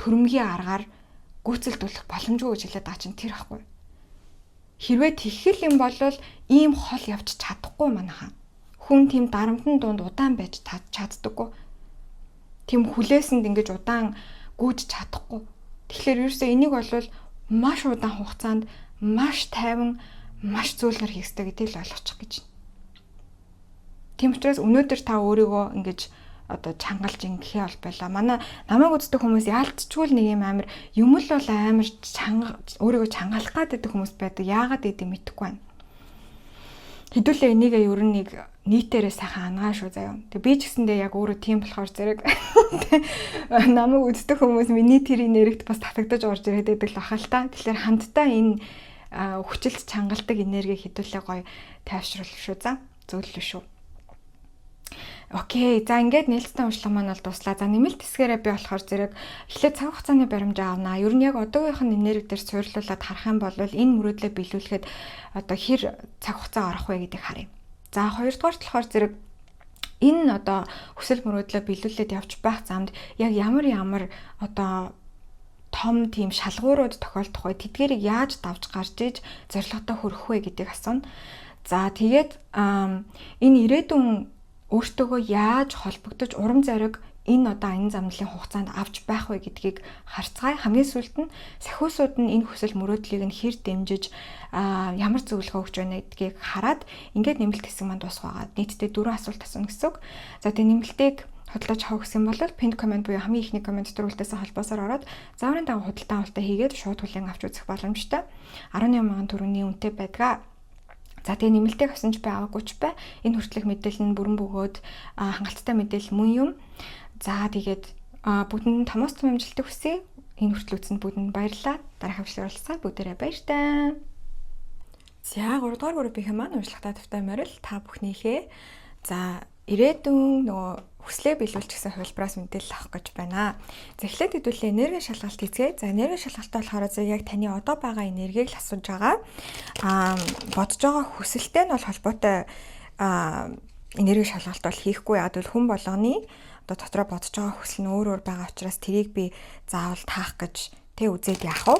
төрөмгийн аргаар гүйцэлдүүлэх боломжгүй гэж хэлээд байгаа чинь тэр ахгүй. Хэрвээ тэгхэл юм бол ийм хол явж чадахгүй манайхаа. Хүн тийм дарамтны дунд удаан байж чаддаггүй. Тийм хүлээсэнд ингэж удаан гүйж чадахгүй. Тэгэхээр ерөөсөө энийг бол маш удаан хугацаанд маш тайван маш зөөлнөр хийх ёстой гэдгийг л ойлгочих гэж байна. Тийм учраас өнөөдөр та өөрийгөө ингэж одоо чангалж ингэхээ бол байла. Манай намайг үздэг хүмүүс яалтчгүй л нэг юм амар юм л бол амар өөрийгөө чангалах гэдэг хүмүүс байдаг. Яагаад гэдэг мэдэхгүй байна. Хэдүүлээ энийг ер нь нэг нийтээрээ сайхан ангаа шүү заяа. Тэг би ч гэсэндээ яг өөрөө тийм болохоор зэрэг намайг үздэг хүмүүс миний тэр энергид бас татагдаж орж ирээд байдаг л бахал та. Тэгэхээр хамтдаа энэ хүчилт чангалдаг энерги хэдүүлээ гоё тайвшруулах шүү за. Зөвлөлөө шүү. Окей. За ингээд нээлттэй уншлага маань бол дуслаа. За нэмэлт хэсгээрээ би болохоор зэрэг эхлээд цаг хугацааны баримж аавна. Ер нь яг одоогийнх нь энерги дээр суйрлуулад харах юм бол энэ мөрөөдлөө биелүүлэхэд одоо хэр цаг хугацаа орох вэ гэдгийг харъя. За хоёрдугаар болохоор зэрэг энэ одоо хүсэл мөрөөдлөө биелүүлээд явж байх замд яг ямар одоо том тийм шалгуурууд тохиолдох вэ? Тэдгээрийг яаж давж гарч иж зорилготой хүрэх вэ гэдгийг асууна. За тэгээд энэ ирээдүйн өөртөөгөө яаж холбогдож урам зориг энэ одоо энэ замналын хугацаанд авч байх вэ гэдгийг харцгаая. Хамгийн сүүлд нь сахиусууд нь энэ хүсэл мөрөөдлийг нь хэр дэмжиж ямар зөвлөгөө өгч байна гэдгийг хараад ингээд нэмэлт хэсэг маань дуусгаа. Нийтдээ 4 асуулт асууна гэсэн үг. За тэгээ нэмэлтийг худалдаж авах гэсэн бол pinned comment буюу хамгийн ихний коммент дээр үлдээсэн холбоосоор ороод зааврын дагуу худалдан авалтаа хийгээд шууд хүлээн авч үзэх боломжтой. 18,000 төгрөгийн үнэтэй байдаг. За тэгээ нэмэлтийг авсан ч бай аваагүй ч бай. Энэ хүртэлх мэдээлэл нь бүрэн бөгөөд хангалттай мэдээлэл мөн юм. За тэгээд бүгдэнд томоос том амжилтыг хүсье. Энэ хүртэл үзсэнд бүгдэнд баярлалаа. Дараах хавшлаар уулзсаа бүгдээрээ баяртай. За 3 дугаар группийн маань уншлагатай тавтай морил та бүхнийхээ за ирээдүйн нөгөө хүслээ биелүүлж гэсэн хувилбараас мэдээлэл авах гэж байна. За эхлээд хэдүүлээ энерги шалгалт хийцгээе. За энерги шалгалтаа болохоор яг таны одоо байгаа энергийг л асууж байгаа. Бодож байгаа хүсэлтэй нь бол холбоотой энерги шалгалт бол хийхгүй. Яг л хүн болгоны одоо дотроо бодож байгаа хүсэл нь өөр байгаа учраас тэрийг би заавал таах гэж үзээд яах вэ?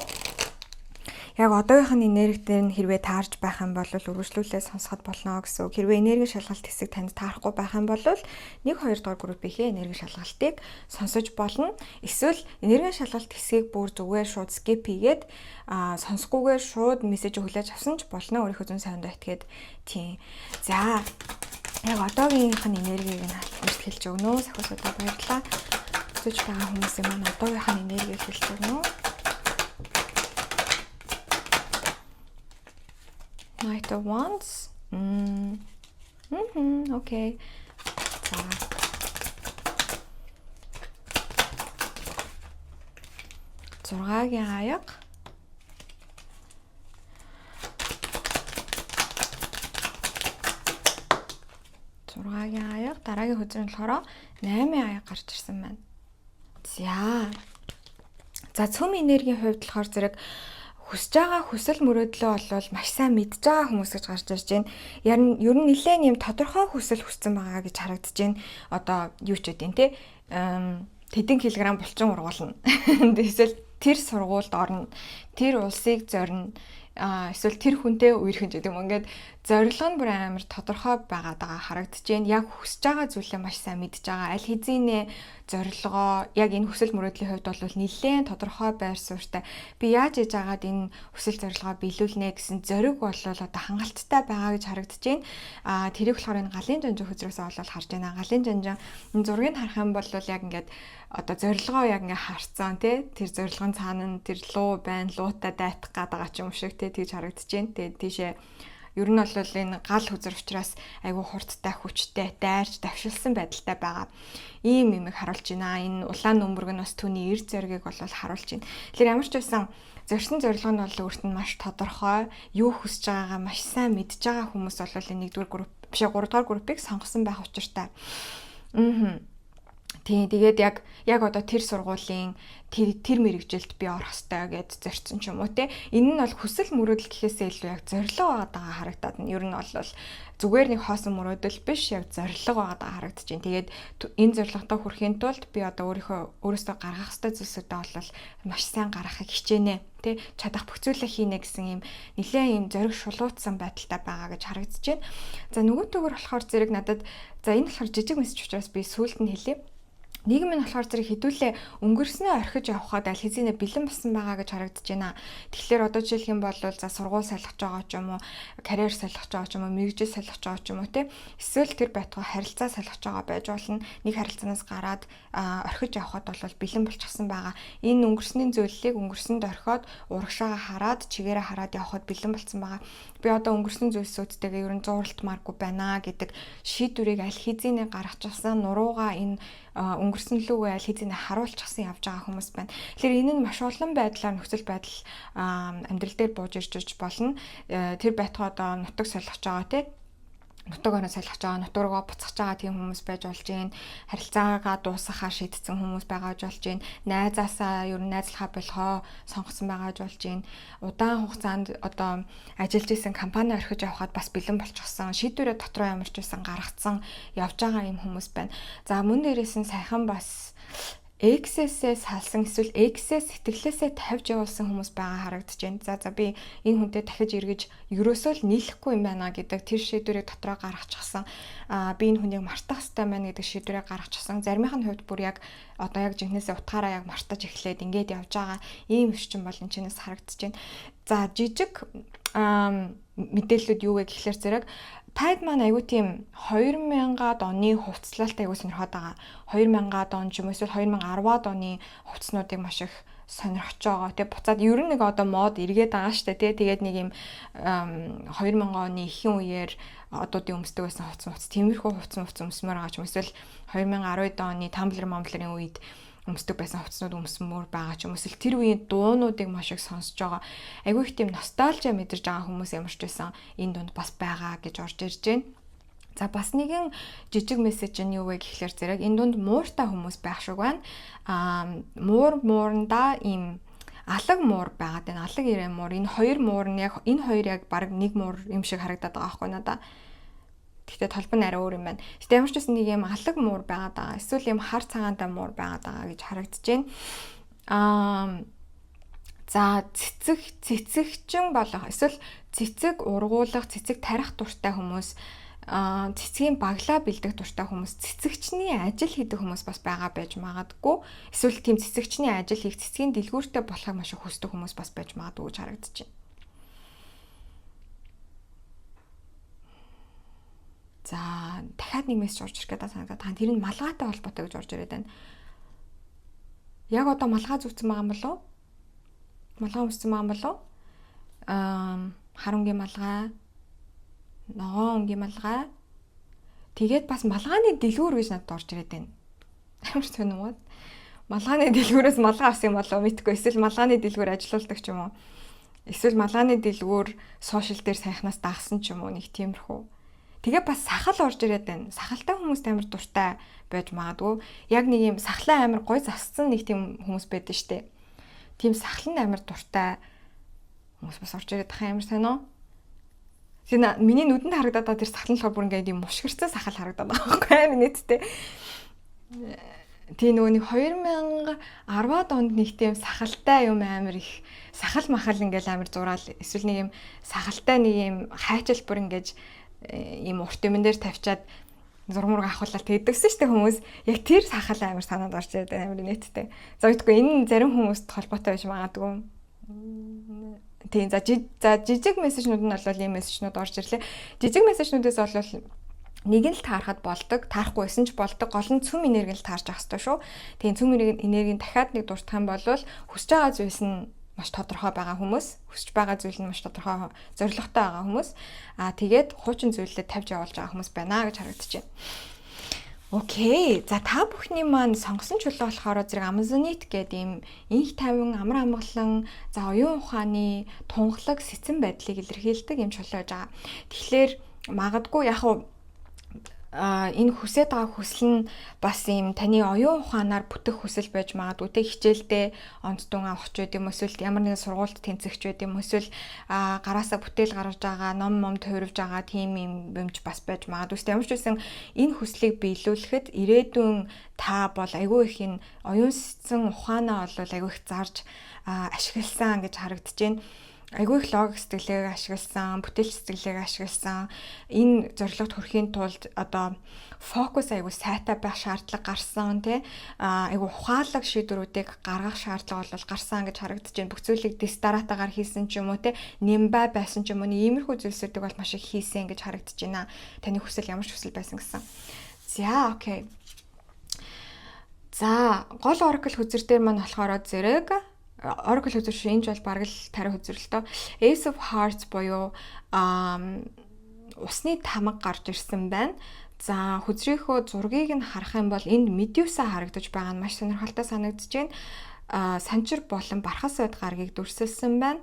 Яг одоогийнх нь энерги дээр нь хэрвээ таарж байх юм бол үргэлжлүүлээ сонсоход болно гэсэн. Хэрвээ энерги шалгалт хэсэг танд таарахгүй байх юм бол 1 2 дугаар группийнхээ энерги шалгалтыг сонсож болно. Эсвэл энерги шалгалт хэсгийг бүр зүгээр шууд skip хийгээд сонсохгүйгээр шууд мессеж хүлээж авсан ч болно. Өөрийнхөө зүүн сайнд байтгээд тийм. За яг одоогийнх нь энергийг нь хэлж өгнө. Сахиусуудаа баярлалаа. Өсөж байгаа хүмүүсийн маань одоогийнх нь энергийг хэлж өгнө. Knight of Wands. Окей. За. Зургагийн аяга. Зургагийн аяга. Дараагийн хөзөр нь болохоор 8 аяга гарч ирсэн байна. За цөм энергийн хувьд болохоор зэрэг хүсэж байгаа хүсэл мөрөөдлөө бол маш сайн мэдж байгаа хүмүүс гэж гарч ирж байна. Ер нь нэлээд юм тодорхой хүсэл хүссэн байгаа гэж харагдаж байна. Одоо юу ч үгүй те тэдэн килограмм булчин ургуулна. Эсвэл тэр сургуульд орно. Тэр улсыг зорино. Эсвэл тэр хүнтэй үерхэн гэдэг юм. Ингээд зорилго нь бүр амар тодорхой байгаад байгаа харагдаж байна. Яг хүсэж байгаа зүйлээ маш сайн мэдж байгаа. Аль хэзээ зорилгоо яг энэ хүсэл мөрөөдлийн хувьд бол нэлээд тодорхой байр суурьтай. Би яаж иж агаад энэ хүсэл зорилгоо биелүүлнэ гэсэн зориг бол одоо хангалттай байгаа гэж харагдаж байна. Тэрийг болохоор энэ галын жанжин хөзрөөсөө бол харж байна. Галын жанжин энэ зургийг харах юм бол яг ингээд одоо зорилгоо яг ингээ харцсан тий тэр зорилгын цаана нь тэр луу байна луутай дайтах гээд байгаа ч юм шиг тий тэгж харагдаж байна. Тэгээд тийшээ ер нь бол энэ гал хүзэр учраас айгүй хурдтай хүчтэй дайрч давшилсан байдалтай байгаа. Ийм юмыг харуулж байна. Энэ улаан нөмбөрг нь бас түүний эрд зоригийг бол харуулж байна. Тэгэхээр ямар ч байсан зорьсон зорилго нь бол өөрт нь маш тодорхой, юу хүсэж байгаагаа маш сайн мэдж байгаа хүмүүс бол энэ 1-р групп биш 3-р группыг сонгосон байх учиртай. Тийм тэгээд яг одоо тэр сургуулийн тэр мэрэгжилд би орох ёстой гэж зорьсон ч юм уу те. Энэ нь бол хүсэл мөрөөдөл гэхээсээ илүү яг зорилго байгаа харагдаад нь. Ер нь бол зүгээр нэг хоосон мөрөөдөл биш яг зорилго байгаа харагдаж байна. Тэгээд энэ зорилготой хүрэхийн тулд би одоо өөрөөсөө гаргах ёстой зүйлсүүдээ бол маш сайн гаргахыг хичээнэ. Тэ чадах бүх зүйлээ хийнэ гэсэн юм нэлээд юм зориг шулуутсан байдалтай байгаа гэж харагдаж байна. За нөгөө төгөр болохоор зэрэг надад за энэ болохоор жижиг мессеж учраас би сүүлд нь хэлье. Нийгэм нь болохоор зэрэг хэдүүлээ өнгөрснөө орхиж явхад аль хэзээ бэлэн болсон байгаа гэж харагдаж байна. Тэгэхээр одоо жишээлх юм бол за сургууль солих байгаа ч юм уу, карьер солих байгаа ч юм уу, мэргэжил солих байгаа ч юм уу те. Эсвэл тэр байтугай харилцаа солих байгаа байж болно. Нэг харилцаанаас гараад орхиж явхад бол бэлэн болчихсон байгаа. Энэ өнгөрсний зүйлийг өнгөрсөнд орхиод урагшаага хараад, чигээрээ хараад явхад бэлэн болцсон байгаа. Би одоо өнгөрсөн зүйлсүүдтэйгээ ер нь зууралтмааргүй байна гэдэг шийдвэрийг аль хэзээ гаргачихсан нуруугаа энэ өнгөрсөн лүүгээ аль хэзээ харуулчихсан явж байгаа хүмүүс байна. Тэгэхээр энэ нь маш олон байдлаар нөхцөл байдал амьдрал дээр бууж ирж болно. Тэр байтугай одоо нутаг солих байгаа тий. Нутаг ороо солих байгаа, нутаг руугаа буцах байгаа тийм хүмүүс байж болж байна. Харилцаагаа дуусгахаар шийдсэн хүмүүс байгаа болж байна. Найзаасаа ер нь найзлахаа болохоо сонгосон байгаа болж байна. Удаан хугацаанд одоо ажиллаж исэн компани орхиж явхад бас бэлэн болчихсон. Шийдвэрээ дотроо ямарч байсан гаргацсан явж байгаа юм хүмүүс байна. За мөн дээрээс нь сайхан бас X-ээс салсан эсвэл X-ээс сэтгэлээсээ тавьж явуулсан хүмүүс байгаа харагдаж байна. За би энэ хүнтэй дахиж эргэж ерөөсөө л нийлэхгүй юм байна гэдэг тэр шийдвэрийг дотроо гаргачихсан. Би энэ хүнийг мартах хэрэгтэй байна гэдэг шийдвэрийг гаргачихсан. Заримынх нь хувьд бүр яг одоо яг жинхнээсээ утгаараа яг мартаж эхлээд ингээд явж байгаа ийм өсчин бол энэ чинээс харагдаж байна. За жижиг мэдээллүүд юу вэ гэхлээр зэрэг Tide маань айгүй тийм 2000-аад оны хувцлалтай айгүй сонирхоод байгаа. 2000-аад он ч юм уу эсвэл 2010-аад оны хувцснуудыг маш их сонирхож байгаа. Тэгээ буцаад ер нь нэг одоо мод эргээд байгаа штэ тий. Тэгээд нэг юм 2000 оны ихэнх үеэр одуудын өмсдөг байсан хувцс тиймэрхүү хувцс өмсмөр байгаа ч юм эсвэл 2012 оны Tumblr-ийн үед өмсдөг байсан хувцснууд өмсмөр байгаа ч юм эсвэл тэр үеийн дуунуудыг маш их сонсож байгаа. Айгүй их тийм ностальжи мэдэрж байгаа хүмүүс ямарч байсан энэ дунд бас байгаа гэж орж ирж байна. За бас нэгэн жижиг мессеж нь юу вэ гэхлээр зэрэг энэ дунд мууртай хүмүүс байх шиг байна. Муурандаа ийм алаг муур байгаад байна. Алаг ирээ муур. Энэ хоёр муур нь яг энэ хоёр яг баг нэг муур юм шиг харагдаад байгаа байхгүй надаа. Гэхдээ толбон арай өөр юм байна. Гэтэ ямар ч гэсэн нэг юм алаг муур байгаад байгаа. Эсвэл юм хар цагаантай муур байгаад байгаа гэж харагдаж байна. За цэцэгчин болох эсвэл цэцэг ургуулах, цэцэг тарих дуртай хүмүүс, цэцгийн баглаа бэлдэх дуртай хүмүүс, цэцэгчний ажил хийдэг хүмүүс бас байгаа байж магадгүй. Эсвэл тийм цэцэгчний ажил хийх, цэцгийн дэлгүүртэй болохыг маш их хүсдэг хүмүүс бас байж магадгүй гэж харагдаж байна. За дахиад нэг мессеж орж ирэх гэдэг санагдаад тэр нь малгайтай холбоотой гэж орж ирээд байна. Яг одоо малгай зүвцэн байгаа юм болов? Малгай өмссөн байгаа юм болов? Харангийн малгай, ногоон өнгийн малгай. Тэгээд бас малгайны дэлгүүр гэж надад орж ирээд байна. Амар сонирхоод. Малгайны дэлгүүрээс малгай авсан юм болов мэдгүй. Эсвэл малгайны дэлгүүр ажилуулдаг ч юм уу? Эсвэл малгайны дэлгүүр сошиал дээр сайхнаас дагсан ч юм уу нэг тиймэрхүү. Тэгээ бас сахал орж ирээд байна. Сахалтай хүмүүс амар дуртай байж магадгүй. Яг нэг юм сахлаа амар гой засцсан нэг тийм хүмүүс байдаг штэ. Тийм сахал нь амар дуртай хүмүүс бас орж ирээд тахаа амар сонио. Тэгээ миний нүдэнд харагдаад байгаа тэр сахал нь болохоор бүр ингээд юм мушгирцсан сахал харагдаад байгаа байхгүй амар нийтдээ. Тийм нөгөө нэг 2010-ад онд нэг тийм сахалтай юм амар их сахал махал ингээд амар зураал эсвэл нэг юм сахалтай нэг юм хайчил бүр ингээд ийм урт юмн дээр тавьчаад зурмург авахлаад тэгдэгсэн шүү дээ хүмүүс. Яг тэр сахал амар санаад орж ирээд амар нийтдээ. За үгүй энэ зарим хүмүүст холбоотой байж магадгүй. Тийм за жижиг мессежнүүд нь бол ийм мессежнүүд орж ирлээ. Жижиг мессежнүүдээс бол нэг нь л таарахад болдог, таарахгүй байсан ч болдог. Гол нь цөм энерги л таарч авах хэрэгтэй шүү. Тийм цөм энергийг дахиад нэг дуртах юм бол хүсэж байгаа зүйлс нь маш тодорхой байгаа хүмүүс, хүсэж байгаа зүйл нь маш тодорхой зорилготой байгаа хүмүүс. Тэгээд хуучин зүйлээ тавьж явуулж байгаа хүмүүс байна гэж харагдаж байна. Окей. За та бүхний маань сонгосон чулуу болохоор зэрэг Amazonite гэдэг ийм инх тайван амар амгалан за оюун ухааны тунгалаг сэцэн байдлыг илэрхийлдэг юм чулуу байж байгаа. Тэгэхээр магадгүй яг энэ хүсэж байгаа хүсэл нь бас юм таны оюун ухаанаар бүтэх хүсэл байж магадгүй тэ хичээлдээ онцдон авах ч байд юм эсвэл ямар нэгэн сургуульд тэнцэх ч байд юм эсвэл гараасаа бүтээл гаргаж байгаа ном тойрвж байгаа тийм юмч бас байж магадгүй. Ямар ч үсэн энэ хүслийг биелүүлэхэд ирээдүйн та бол айгүй их энэ оюун сэцэн ухаанаа бол айгүй их зарж ашигласан гэж харагдаж байна. айгүй их логик сэтгэлээг ашигласан, бүтээлч сэтгэлээг ашигласан. Энэ зорилгот хүрэхийн тулд одоо фокус айгүй сайтай байх шаардлага гарсан тий. Айгүй ухаалаг шийдвэрүүдийг гаргах шаардлага бол гарсан гэж харагдаж байна. Бүх зүйлийг дистаратагаар хийсэн ч юм уу тий. Нимба байсан ч юм уу иймэрхүү зүйлсүүдийг бол маш их хийсэн гэж харагдаж байна. Таны хүсэл ямар ч хүсэл байсан гэсэн. За окей. За гол Oracle хүзэр дээр маань болохоор зэрэг Oracle хүзэр шүү. Энд бол бараг л тариа хүзэр л доо. Ace of Hearts буюу усны тамга гарч ирсэн байна. За хүзрийнхөө зургийг нь харах юм бол энд Medusa харагдаж байгаа нь маш сонирхолтой санагдаж байна. Санчир болон бархас ойд гаргийг дүрсэлсэн байна.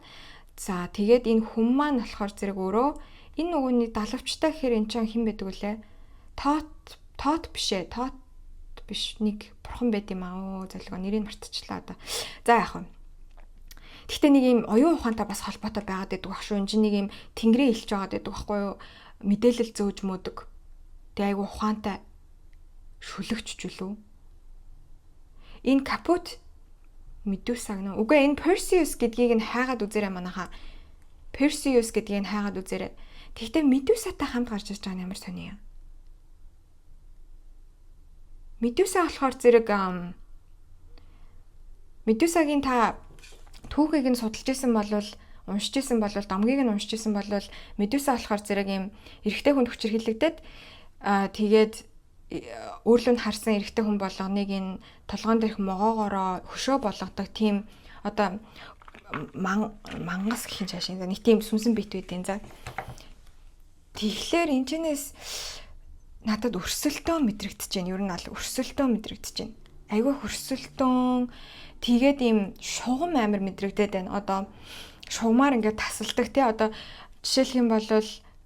За тэгээд энэ хүн маань болохоор зэрэг өөрөө энэ нөгөөний далавчтай гэхээр эн чинь хэн байдаг вүлээ? Тот биш ээ. Тот биш нэг бурхан байд юм аа. Залгаа нэрийг мартчихлаа одоо. За яах вэ? Гэхдээ нэг юм оюун ухаантай бас холбоотой байгаад байдаг баг шүү. Энд чинь нэг юм тэнгэрийн илч байгаад байдаг байхгүй юу? Мэдээлэл зөөж мөдөг. Тэг айгу ухаантай шүлэгч жүлүү. Энэ Caput Medusa гэнэ. Үгүй энэ Perseus гэдгийг нь хайгаад үзээрэй манайхаа. Perseus гэдгийг нь хайгаад үзээрэй. Гэхдээ Medusaтай хамт гарч ирж байгаа нь ямар сони юм. Medusa болохоор зэрэг Medusa-гийн та түүхийг нь судалж исэн болвол уншиж исэн болвол домгийг нь уншиж исэн болвол Medusa болохоор зэрэг юм эрэгтэй хүнд хүчирхийлэгдээд тэгээд өөрлөнд харсан эрэгтэй хүн болгоныг энэ толгоон дээрх могоогоороо хөшөө болгодог тийм одоо мангас гэх юм цааш нэг тийм сүнсэн бит байдیں۔ За тэгэхээр энэчнээс надад өрсөлдөөн мэдрэгдэж байна. Ер нь аль өрсөлдөөн мэдрэгдэж байна. Айгүй хөрсөлдөөн тэгээд ийм шугам амар мэдрэгдээд байна. Одоо шугамаар ингээд тасалдаг тий одоо жишээлх юм бол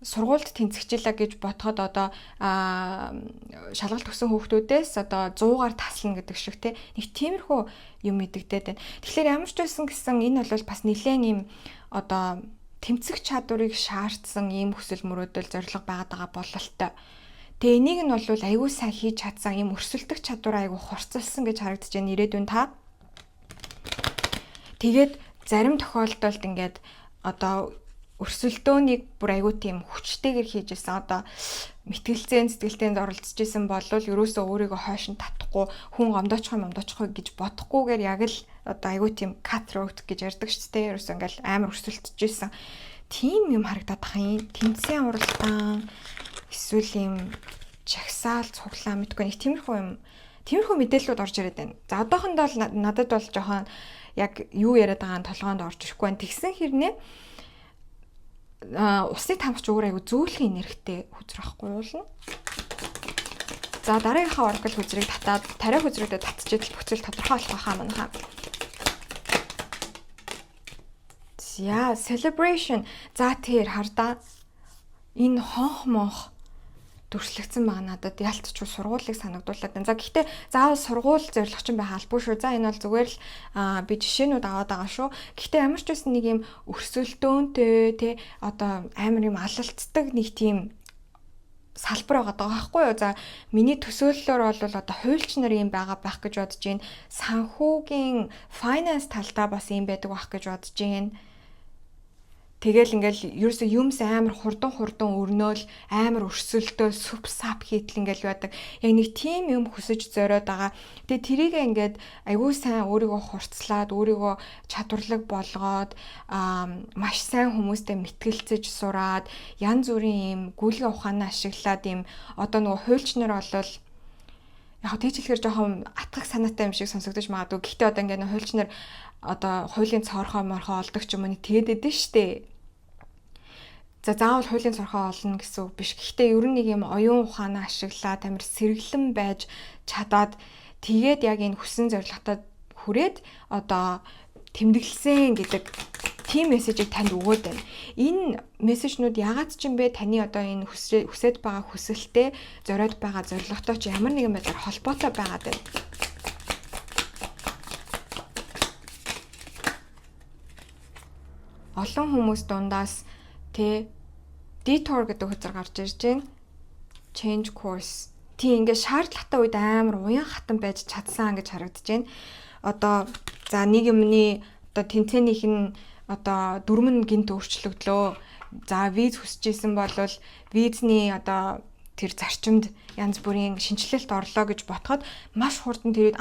сургуульд тэнцэгчлээ гэж ботход одоо шалгалт өгсөн хүүхдүүдээс одоо 100-аар таслана гэдэг шиг тий нэг тиймэрхүү юм мэдэгдээд байна. Тэгэхээр ямар ч байсан гэсэн энэ бол бас нэлээд ийм одоо тэмцэх чадварыг шаардсан ийм хүсэл мөрөөдөл зорилго байгаа бололтой. Тэгээ энийг нь бол аюу сайн хийж чадсан ийм өрсөлдөх чадвар аюу хурцлсан гэж харагдаж байна ирээдүйн та. Тэгээд зарим тохиолдолд ингээд одоо өрсөлдөөнийг бүр аюу тийм хүчтэйгээр хийж исэн одоо мэтгэлцэн сэтгэлтэнд оролцож исэн бол ерөөсөө өөрийгөө хойш нь татахгүй хүн гомдоочихгүй гэж бодохгүйгээр яг л одоо аюу тийм cutthroat гэж ярьдаг шүү дээ. Ерөөсөө ингээл амар өрсөлдөж исэн. Тийм юм харагдаад байгаа юм. Тэмцээн уралдаан эсвэл юм чагсаал цуглаа мэдгүй нэг тиймэрхүү мэдээллүүд орж ирээд байна. За одоохондоо л надад бол жоохон яг юу яриад байгаа нь толгоонд орж ирэхгүй байна. Тэгсэн хэрнээ усны тамгач өөр айгу зөөлхөн энергитэй хүзэр ахгүй уулна. За дараагийнхаа Oracle хүзрийг татаад тариа хүзрүүдэд татчихвэл бүцэл тодорхой болох байхаа манайхаа. За celebration. За тэр хардаа энэ хонх монх дүрслэгдсэн байгаа надад ялцч сургуулийг санагдуулаад байна. За гэхдээ заавал сургууль зорилгоч юм байх албагүй шүү. За энэ бол зүгээр л би жишээнүүд аваад байгаа шүү. Гэхдээ ямар ч байсан нэг юм өрсөлдөөнтэй те одоо амар юм алалцдаг нэг тийм салбар байгаа байхгүй юу. За миний төсөөллөөр бол одоо хуульч нар юм байгаа байх гэж бодож байна. Санхүүгийн finance талдаа бас юм байдаг байх гэж бодож байна. Тэгэл ингээл ерөөсөө юмс амар хурдан өрнөөл амар өрсөлдөө сүп сап хийтэл ингээл байдаг. Яг нэг тийм юм хүсэж зориод байгаа. Тэгээ тэрийг ингээд аюу сайн өөрийгөө хурцлаад өөрийгөө чадварлаг болгоод маш сайн хүмүүстэй мэтгэлцэж сураад янз бүрийн юм гүйлгээ ухаанаа ашиглаад юм одоо нөгөө хуульч нар болвол яг тийч хэлэхээр жоохон атгах санаатай юм шиг сонсогдож магадгүй. Гэхдээ одоо ингээд хуульч нар одоо хуулийн цорхоо морхоо олдог ч юм уу нэг тэгээд байдэн штэ. За заавал хуулийн цорхоо олно гэсэн үг биш. Гэхдээ ер нь нэг юм оюун ухаанаа ашиглаад амар сэргэлэн байж чадаад тэгээд яг энэ хүссэн зорилготод хүрээд одоо тэмдэглэсэн гэдэг тийм мессежийг танд өгөөд байна. Энэ мессежнүүд ягаад ч юм бэ таны одоо энэ хүсэж байгаа хүсэлтэд зориод байгаа зорилготой ч ямар нэгэн байдлаар холбоотой байгаад байна. Олон хүмүүс дундаас detour гэдэг хөтөр гарч ирж байна. Change course. Тийм ингээд шаардлагатай үед амар уян хатан байж чадсан гэж харагдаж байна. Одоо за нэг юмны одоо тэнцэнийх нь одоо дүрмэн гинт өөрчлөгдлөө. За виз хүсэж исэн бол визний одоо тэр зарчимд янз бүрийн шинжилэлт орлоо гэж ботход маш хурдан тэрийг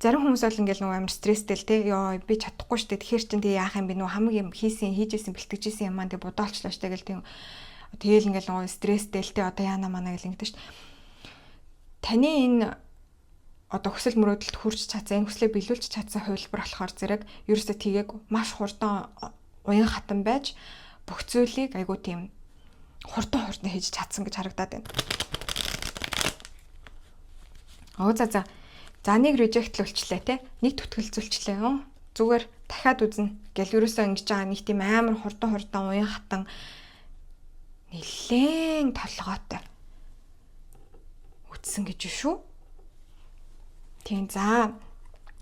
зарим хүмүүс бол ингээл нөгөө амар стресстэй л те ёо би чадахгүй штэ тэгэхээр чин тэг яах юм бэ нөгөө хамаг юм хийжсэн бэлтгэжсэн юм маань тэг бодоолчлаа штэ гэл тэгэл ингээл нөгөө стресстэй л те одоо яана мана гэл ингэдэж штэ. Таны энэ одоо хүсэл мөрөөдөлд хүрч чадсан, энэ хүслээ биелүүлж чадсан хувилбар болохоор зэрэг ерөөсөө тгийг маш хурдан уян хатан байж бүх зүйлийг айгуу тийм хурдан хийж чадсан гэж харагдаад байна. За нэг режектлүүлчлээ те. Нэг түтгэлзүүлчлээ. Зүгээр дахиад үзнэ. Гэл ерөөсөө ингэж байгаа нэг тийм амар хурдан уян хатан нэлээд толгойтой үтсэн гэж шүү. Тийм за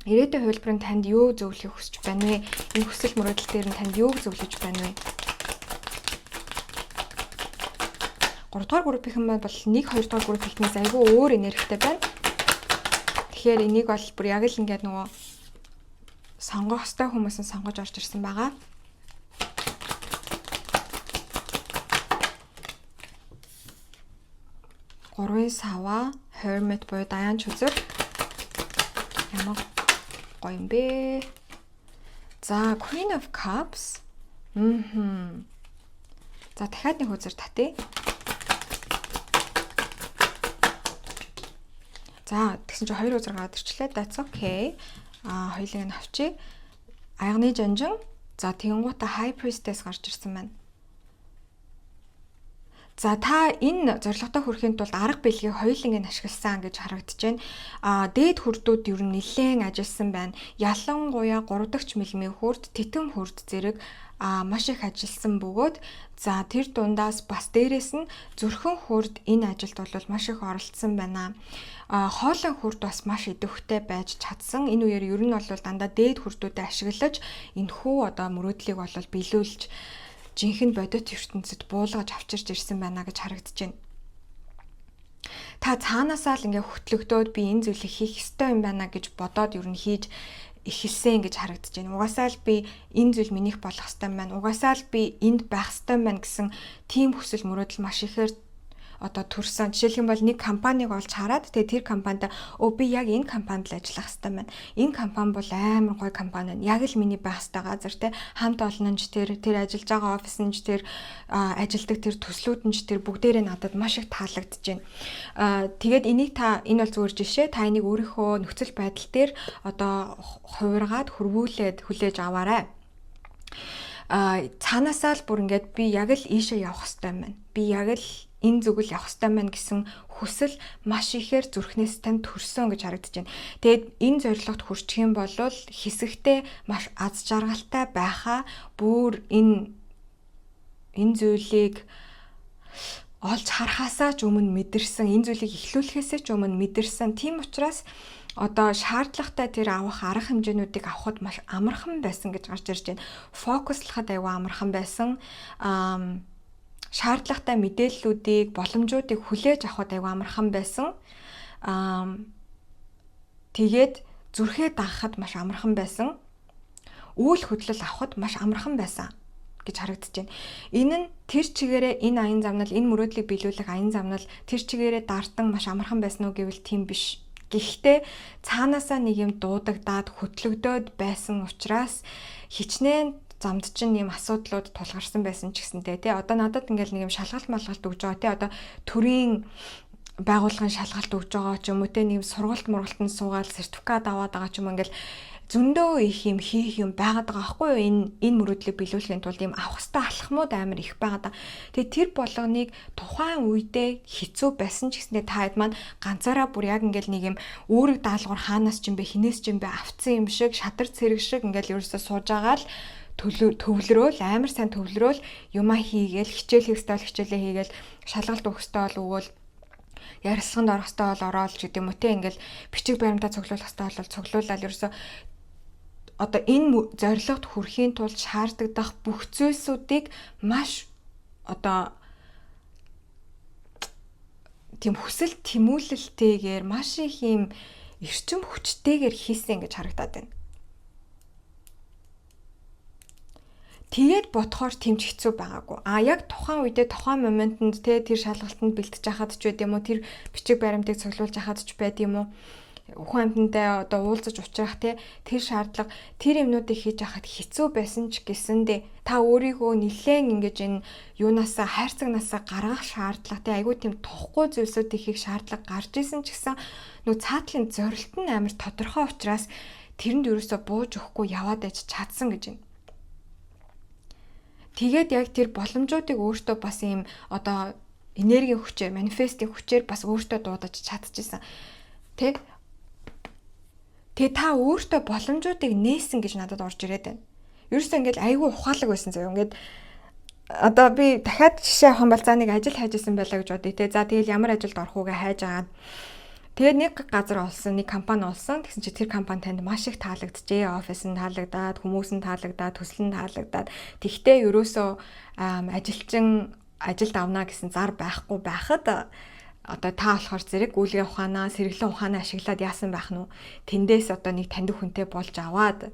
ирээдүйн хувилбарыг танд юу зөвлөхийг хүсэж байна вэ? Энэ хүсэл мөрөөдөл дээр нь танд юу зөвлөж байна вэ? 3 дугаар группийн маань бол 1 2 дугаар групп ихнээс айгүй өөр энергитэй байна. Тэгэхээр энийг бол бүр яг л ингээд нөгөө сонгох хөстэй хүмүүс нь сонгож орж ирсэн байгаа. Гурван сава, hermit буюу даяан чүзэр ямар гоё юм бэ? За Queen of Cups. За дахиад нэг үзэр татъя. За тэгсэн чинь 2 үзэр гараад ирчлээ. That's okay. Хоёулыг нь авчи. Аягны жанжин. За тэгэнгуутаа High Priestess гарч ирсэн байна. За та энэ зорилготой хүрэхийн тулд арга биелгийг хоёуланг нь ашигласан гэж харагдаж байна. Дээд хүрдүүд ер нь нэлээд ажилласан байна. Ялангуяа 3 дахь мэлмийн хүрд, титэм хүрд зэрэг маш их ажилласан бөгөөд за тэр дундаас бас дээрэс нь зүрхэн хүрд энэ ажилд бол маш их оролцсон байна. Хоолой хүрд бас маш идэвхтэй байж чадсан. Энэ үеэр ер нь бол дандаа дээд хүрдүүдэд ашиглаж энэхүү одоо мөрөөдлийг бол биелүүлж жинхэнэ бодит ертөнцид буулгаж авчирч ирсэн байна гэж харагдаж байна. Та цаанаасаа л ингээ хөтлөгдөөд би энэ зүйлийг хийх ёстой юм байна гэж бодоод ер нь хийж эхэлсэн гэж харагдаж байна. Угаасаа л би энэ зүйл минийх болох ёстой юм байна. Угаасаа л би энд байх ёстой юм байна гэсэн тийм хүсэл мөрөөдөл маш ихээр одоо төрсөн. Жишээлх юм бол нэг компанийг олж хараад тэгээ тэр компанид би яг энэ компанид л ажиллах хэрэгтэй байна. Энэ компани бол амар гоё компани. Яг л миний байх ёстой газар те хамт олон нь тэр ажиллаж байгаа офис нь тэр ажилдаг тэр төслүүд нь тэр бүгдээрээ надад маш их таалагдж байна. Тэгээд энийг энэ бол зүгээр жишээ. Та энийг өөрийнхөө нөхцөл байдал дээр одоо хувиргаад хөрвүүлээд хүлээж аваарай. Цаанаасаа л бүр ингээд би яг л ийшээ явах хэрэгтэй юм байна. Би яг л энэ зүгэл явах хэрэгтэй байна гэсэн хүсэл маш ихээр зүрхнээс тань төрсөн гэж харагдаж байна. Тэгээд энэ зорилгот хүрчих юм бол хэсэгтээ маш аз жаргалтай байхаа бүр энэ зүйлийг олж харахаасаа ч өмнө мэдэрсэн, энэ зүйлийг эхлүүлэхээсээ ч өмнө мэдэрсэн. Тийм учраас одоо шаардлагатай тэр авах арга хэмжээнүүдийг авахд маш амархан байсан гэж гарч ирж байна. Фокуслахад аюу амархан байсан. Шаардлагатай мэдээллүүдийг, боломжуудыг хүлээж авахд аюу амархан байсан. Тэгээд зүрхээ дагахад маш амархан байсан. Үйл хөдлөл авахд маш амархан байсан гэж харагдаж байна. Энэ нь тэр чигээрээ энэ аян замнал, энэ мөрөөдлийг биелүүлэх аян замнал тэр чигээрээ дартан маш амархан байсан уу гэвэл тийм биш. Гэхдээ цаанаасаа нэг юм дуудагдаад хөтлөгдөөд байсан учраас хичнээн замд чинь юм асуудлууд тулгарсан байсан ч гэсэнтэй тий одоо надад ингээл нэг юм шалгалт малгалт өгж байгаа тий одоо төрийн байгууллагын шалгалт өгж байгаа ч юм уу тий нэг сургалт мургалтанд суугаад сертификат аваад байгаа ч юм ингээл зөндөө их юм хийх юм байгаад байгаа байхгүй юу энэ мөрөөдлийг биелүүлэхийн тулд юм авах хэвээр алхмууд амар их байгаа да. Тэгээ тэр болгоныг тухайн үедээ хэцүү байсан ч гэсэндээ та хэд маань ганцаараа бүр яг ингээл нэг юм үүрэг даалгавар хаанаас ч юм бэ хинээс ч юм бэ авцсан юм шиг шадар цэрэг шиг ингээл ерөөсөө сууж байгаа л төвлөрөөл амар сайн төвлөрөөл юмаа хийгээл хичээл хийх ёстой хичээлээ хийгээл шалгалт өгөх ёстой бол өгөөл ярилцлаганд орох ёстой бол ороод ч гэдэг юм уу те ингээл бичиг баримтаа цуглуулах ёстой бол цуглуулаад ерөөсөө одоо энэ зорилгод хүрэхийн тулд шаардлагадах бүх зүйлсүүдийг маш одоо тийм хүсэл тэмүүлэлтэйгээр маш их юм эрчим хүчтэйгээр хийсэн гэж харагдаад байна. Тэгээд бодохоор тэмч хэцүү байгаагүй. Яг тухайн үедээ тухайн моментод тэр шалгалтанд бэлтэж хахад ч байд юм уу, тэр бичиг баримтыг цуглуулж хахад ч байд юм уу. Хүн амьтантай одоо уулзаж учрах тэр шаардлага тэр юмнуудыг хийж хахад хэцүү байсан ч гэсэндээ та өөрийгөө нэлээд ингэж энэ юунаасаа хайрцагнаасаа гаргах шаардлага айгүй тийм тухгүй зүйлсүүдийг хийх шаардлага гарч исэн ч гэсэн нөө цаатлын зорилт нь амар тодорхой учраас тэрэнд ерөөсө бууж өгөхгүй яваад байж чадсан гэж байна. Тэгээд яг тэр боломжуудыг өөртөө бас ийм одоо энергийн хүчээр, манифестийн хүчээр бас өөртөө дуудаж чадчихсан. Тэ та өөртөө боломжуудыг нээсэн гэж надад орж ирээд байна. Ерөөсөө ингээд айгүй ухаалаг байсан заяа. Ингээд одоо би дахиад жишээ авах юм бол за нэг ажил хайж исэн байлаа гэж бодъё те. За тэгэл ямар ажилд орох үгээ хайж агаад тэгээд нэг газар олсон, нэг компани олсон. Тэгсэн чи тэр компани танд маш их таалагджээ. Офис нь таалагдаад, хүмүүс нь таалагдаад, төсөл нь таалагдаад. Тэгтээ ерөөсөө ажилчин ажилд авна гэсэн зар байхгүй байхад одоо та болохоор зэрэг гүйлгээ ухаанаа, сэргэлэн ухаанаа ашиглаад яасан байх нь вэ? Тэндээс одоо нэг таньдаг хүнтэй болж аваад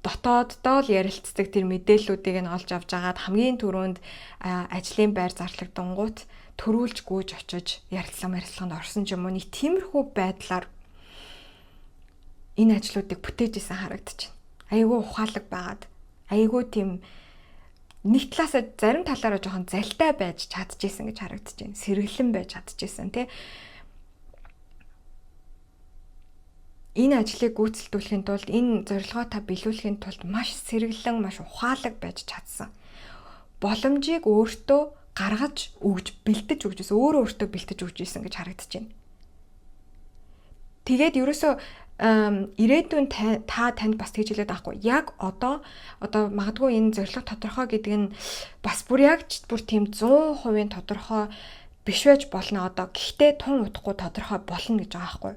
дотооддоо л ярилцдаг тэр мэдээллүүдийг нь олж авч агаад хамгийн түрүүнд ажлын байр зарлагдангуут төрүүлж гүйж очиж ярилцлаганд орсон ч юм уу нэг тиймэрхүү байдлаар энэ ажлуудыг бүтээж исэн харагдаж байна. Айгүй ухаалаг байгаад айгүй тийм нэг талаасаа зарим талаараа жоохон залтай байж чадчихсан гэж харагдаж байна. Сэргэлэн байж чадчихсан тий. Энэ ажлыг гүйцэлдүүлэхийн тулд энэ зорилгоо та биелүүлэхийн тулд маш сэргэлэн, маш ухаалаг байж чадсан. Боломжийг өөртөө гаргаж өгж бэлдэж өгч байсан. Өөртөө бэлдэж өгч байсан гэж харагдаж байна. Тэгээд ерөөсөө ирээдүйн танд бас тэгж хэлээд байхгүй. Яг одоо магадгүй энэ зорилго тодорхой гэдэг нь бас бүр тийм 100% тодорхой биш байж болно одоо. Гэхдээ тун удахгүй тодорхой болно гэж байгаа байхгүй.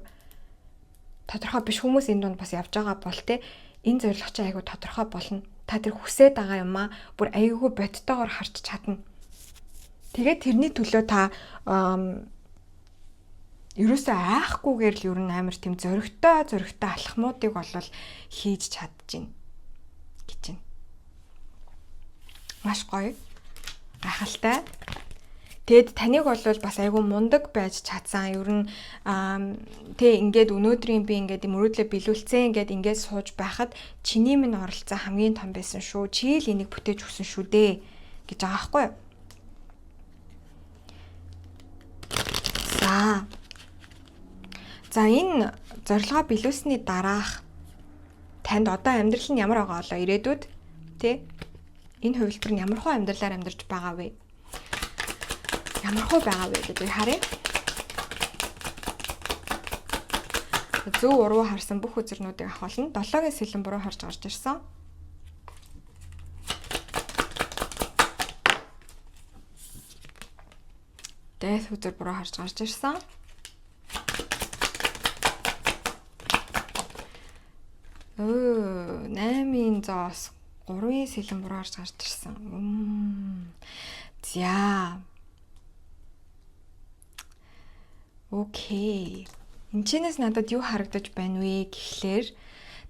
Тодорхой биш хүмүүс энэ дунд бас явж байгаа бол те энэ зорилго чинь айгүй тодорхой болно. Та тэр хүсээд байгаа юм аа бүр айгүй бодтойгоор харж чадна. Тэгээд тэрний төлөө та ерөөсөө айхгүйгээр л ер нь амар тийм зөрөгтэй алхмуудыг болол хийж чадчихна гэж байна. Маш гоё. Гайхалтай. Тэгэд таныг бол бас айгүй мундаг байж чадсан. Ер нь ингээд өнөөдрийн би ингээд мөрөөдлөө биелүүлсэн ингээд сууж байхад чиний минь оролцоо хамгийн том байсан шүү. Чи л энийг бүтээж өгсөн шүү дээ гэж байгаа байхгүй юу? За энэ зорилгоо биелүүлсний дараах танд одоо амьдрал нь ямар байгаа болоо ирээдүйд тий? Энэ хувилбар нь ямар хөө амьдралаар амьдарч байгаа вэ? Ямар хөө байгаа вэ гэдгийг харъя. Зөв уруу харсан бүх үзэрнүүдийг авахлан 7-гийн сэлэн буруу харж гарч ирсэн. Дэс үзэр буруу харж гарч ирсэн. 8-ын зоос 3-ын сэлэн буруу харж гарч ирсэн. За. Окей. Энэчнээс надад юу харагдаж байна вэ гэхлээр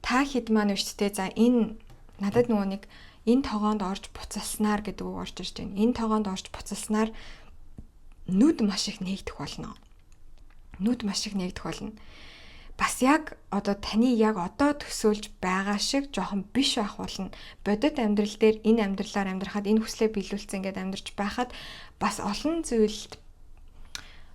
та хэд маань вэ ч за энэ надад нөгөө нэг энэ тогоонд орж буцалснаар гэдэг үг орж ирж байна. Энэ тогоонд орж буцалснаар нүд маш их нээгдэх болно. Бас яг одоо таны яг одоо төсөөлж байгаа шиг жоохон биш байх болно. Бодит амьдрал дээр энэ амьдралаар амьдрахад энэ хүслээ биелүүлсэн гэдээ амьдарч байхад бас олон зүйлд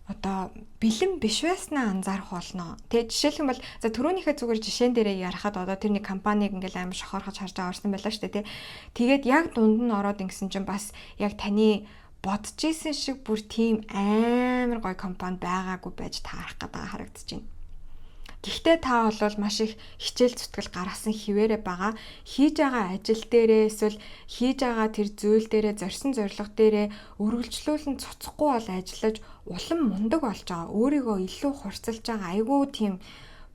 одоо бэлэн биш байснаа анзаарах болно. Тэгээ жишээлх юм бол за түрүүнийхээ зүгээр жишээн дээрээ ярихад одоо тэр нэг компаниг ингээл амар шохорхож харж аварсан байлаа шүү дээ тий. Тэгээд яг дунд нь ороод ингэсэн чинь бас яг таны бодож исэн шиг бүр тийм амар гоё компани байгаагүй байж таарах гэдэг харагдаж байна. Гэхдээ та бол маш их хичээл зүтгэл гаргасан хിവэрэ байгаа. Хийж байгаа ажил дээрээ эсвэл хийж байгаа тэр зүйл дээрээ зорьсон зорилго дээрээ өргөлжлүүлэн цуцахгүй бол ажиллаж улам мундаг болж байгаа. Өөрийгөө илүү хурцлж байгаа. Айгүй тийм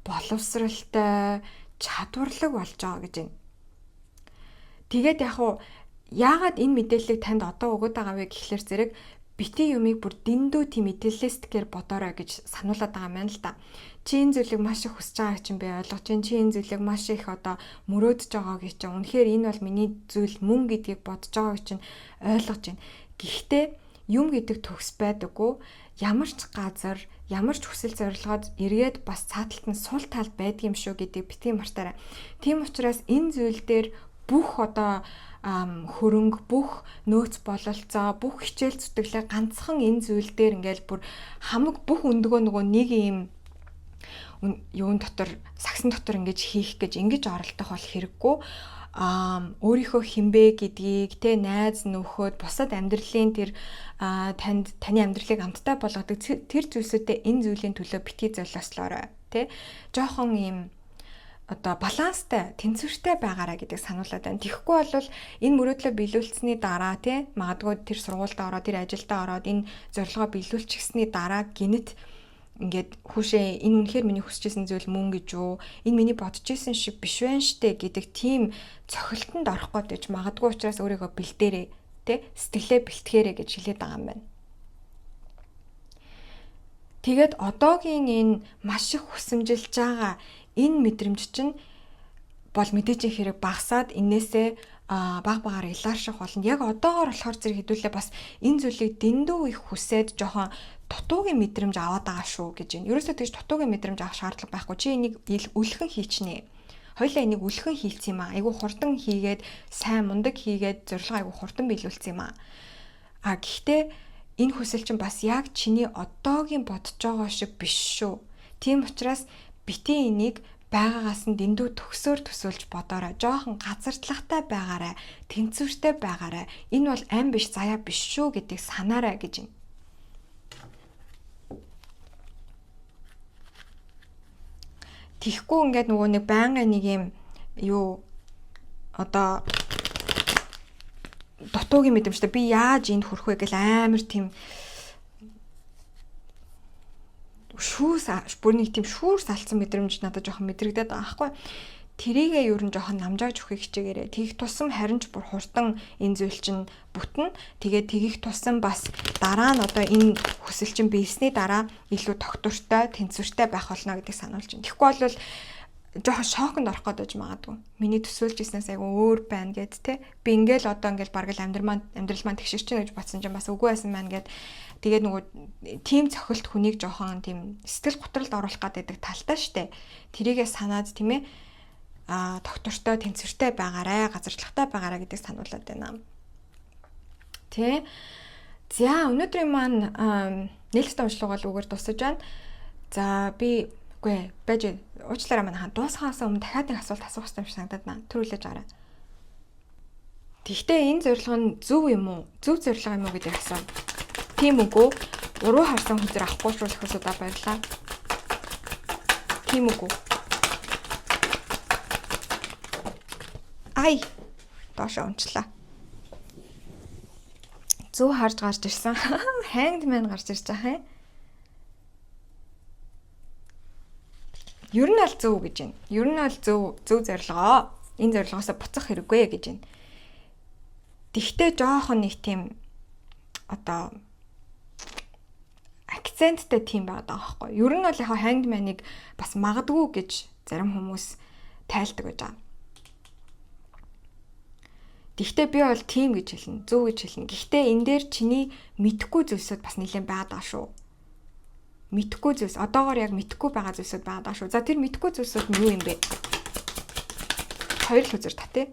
боловсралтай, чадварлаг болж байгаа гэж байна. Тэгээд яагаад энэ мэдээллийг танд одоо өгöd байгаа вэ гэхлээр зэрэг бити юмыг бүр дэндүү тийм идеалистикээр бодоорой гэж сануулад байгаа юм байна л да. Чи энэ зүйлийг маш их хүсэж байгааг чинь би ойлгож байна. Чи энэ зүйлийг маш их одоо мөрөөдөж байгааг чинь үнэхээр энэ бол миний зүйл мөн гэдгийг бодож байгааг чинь ойлгож байна. Гэхдээ юм гэдэг төгс байдаггүй. Ямар ч газар, ямар ч хүсэл зорилгоод эргээд бас цааталт нь сул тал байдгийм шүү гэдгийг битгий мартаарай. Тийм учраас энэ зүйл дээр бүх одоо хөрөнгө, бүх нөөц бололцоо, бүх хичээл зүтгэлээ ганцхан энэ зүйл дээр ингээл бүр хамаг бүх өндгөө нөгөө нэг юм юун дотор, сагсан дотор ингэж хийх гэж ингэж оролдох бол хэрэггүй. Өөрийнхөө хинбэ гэдгийг тэ найз нөхөд бусад амьдралын тэр таны амьдралыг амттай болгодог тэр зүйлсүүдээ энэ зүйлийн төлөө битгий золиослоорой тэ жоохон ийм одоо баланстай, тэнцвэртэй байгаарай гэдэг сануулад байна. Тэгэхгүй бол энэ мөрөөдлөө биелүүлсэний дараа тий магадгүй тэр сургуультай ороод, тэр ажилдаа ороод энэ зорилгоо биелүүлчихсэний дараа гинэт ингээд хүүшээ энэ үнэхээр миний хүсэжсэн зүйл мөн гэж үү? Энэ миний бодож исэн шиг биш байна штэ гэдэг тийм цохилтонд орох гээд магадгүй учраас өөрийгөө бэлдээрэй тий сэтгэлээ бэлтгээрэй гэж хэлээд байгаа юм байна. Тэгээд одоогийн энэ маш их хүсэмжилж байгаа энэ мэдрэмж чинь бол мэдээж хэрэг багасаад энээсээ баг-багаар илаарших болно. Яг одоогоор болохоор зэрэг хэдүүлээ бас энэ зүйлийг дэндүү их хүсээд жоохон дутуугийн мэдрэмж аваад байгаа шүү гэж байна. Ерөөсөө тэгж дутуугийн мэдрэмж авах шаардлага байхгүй. Чи энийг үлхэн хийчихнэ. Хоёлаа энийг үлхэн хийлцсэн юм аа. Айгу хурдан хийгээд, сайн мундаг хийгээд зорилгоо айгу хурдан биелүүлсэн юм аа. Гэхдээ энэ хүсэл чинь бас яг чиний одоогийн бодож байгаа шиг биш шүү. Тийм учраас бити энийг байгаагаас нь дэндүү төгсөөр төсөөлж бодоорой. Жоохон газардлагатай байгаарай, тэнцвэртэй байгаарай. Энэ бол ам биш, заяа биш шүү гэдгийг санаарай гэж юм. Тихгүй ингээд нөгөө нэг байнгын нэг юм юу одоо дутуугийн мэдрэмжтэй би яаж энд хүрэх вэ гэж амар тийм бүр нэг тийм шүүр салцсан мэдрэмж надад жоохон мэдрэгдээд байгаа байхгүй. Тэрийгээ ер нь жоохон намжааж өгөх хичээгээрээ. Тэгэх тусам харин ч бүр хурдан энэ зүйл чинь бүтэн. Тэгээд тэгэх тусам бас дараа нь одоо энэ хүсэл чинь биелсний дараа илүү тогтвортой, тэнцвэртэй байх болно гэдгийг сануулж байна. Тэгэхгүй бол жоохон шоконд орох гээд байж магадгүй. Миний төсөөлж ирснээс айгу өөр байна гэд те. Би ингээл одоо ингээл бараг л амьдрал маань тэгшиж чинь гэж бодсон чинь бас үгүй байсан байна гэд. Тэгээд нөгөө тим цохилт хүнийг жоохон тийм сэтгэл готролд оруулах гэдэг талтай штэ. Тэрийгээ санаад тийм ээ тогтвортой, тэнцвэртэй байгаарай, газарчлагтай байгаарай гэдгийг сануулад байна. Тэ. За өнөөдрийн маань нээлттэй уншлага бол үгээр дуусаж байна. За би үгүй байж уучлаарай манайхан дуусахаас өмнө дахиад нэг асуулт асуух хэрэгтэй юм шиг санагдаад байна. Төрүүлж гараа. Тэгвэл энэ зорилго нь зөв юм уу? Зөв зорилго юм уу гэдэг асуу. Тийм үгүй. Уруу харсан хүнээр авахгүй шүү их удаа баярлаа. Тийм үгүй. Ай доошоо унчлаа. Зөв харж гарч ирсэн. Hanged man гарч ирж байгаа юм. Ер нь аль зөв гэж байна. Ер нь аль зөв зорилгоо. Энэ зорилгоосоо буцах хэрэггүй гэж байна. Тэгтээ жоохон нэг тийм одоо акценттай тийм байгаа байхгүй. Ер нь бол яг hanged man-ыг бас магадгүй гэж зарим хүмүүс тайлдаг байж байгаа. Гэхдээ би бол тийм гэж хэлнэ, зөв гэж хэлнэ. Гэхдээ энэ дээр чиний мэдхгүй зүйлсүүд бас нэлээд байгаа шүү. Мэдхгүй зүйлс, одоогоор яг мэдхгүй байгаа зүйлсүүд байгаа шүү. За тэр мэдхгүй зүйлсүүд нь юу юм бэ? Хоёр л үзэр та тий.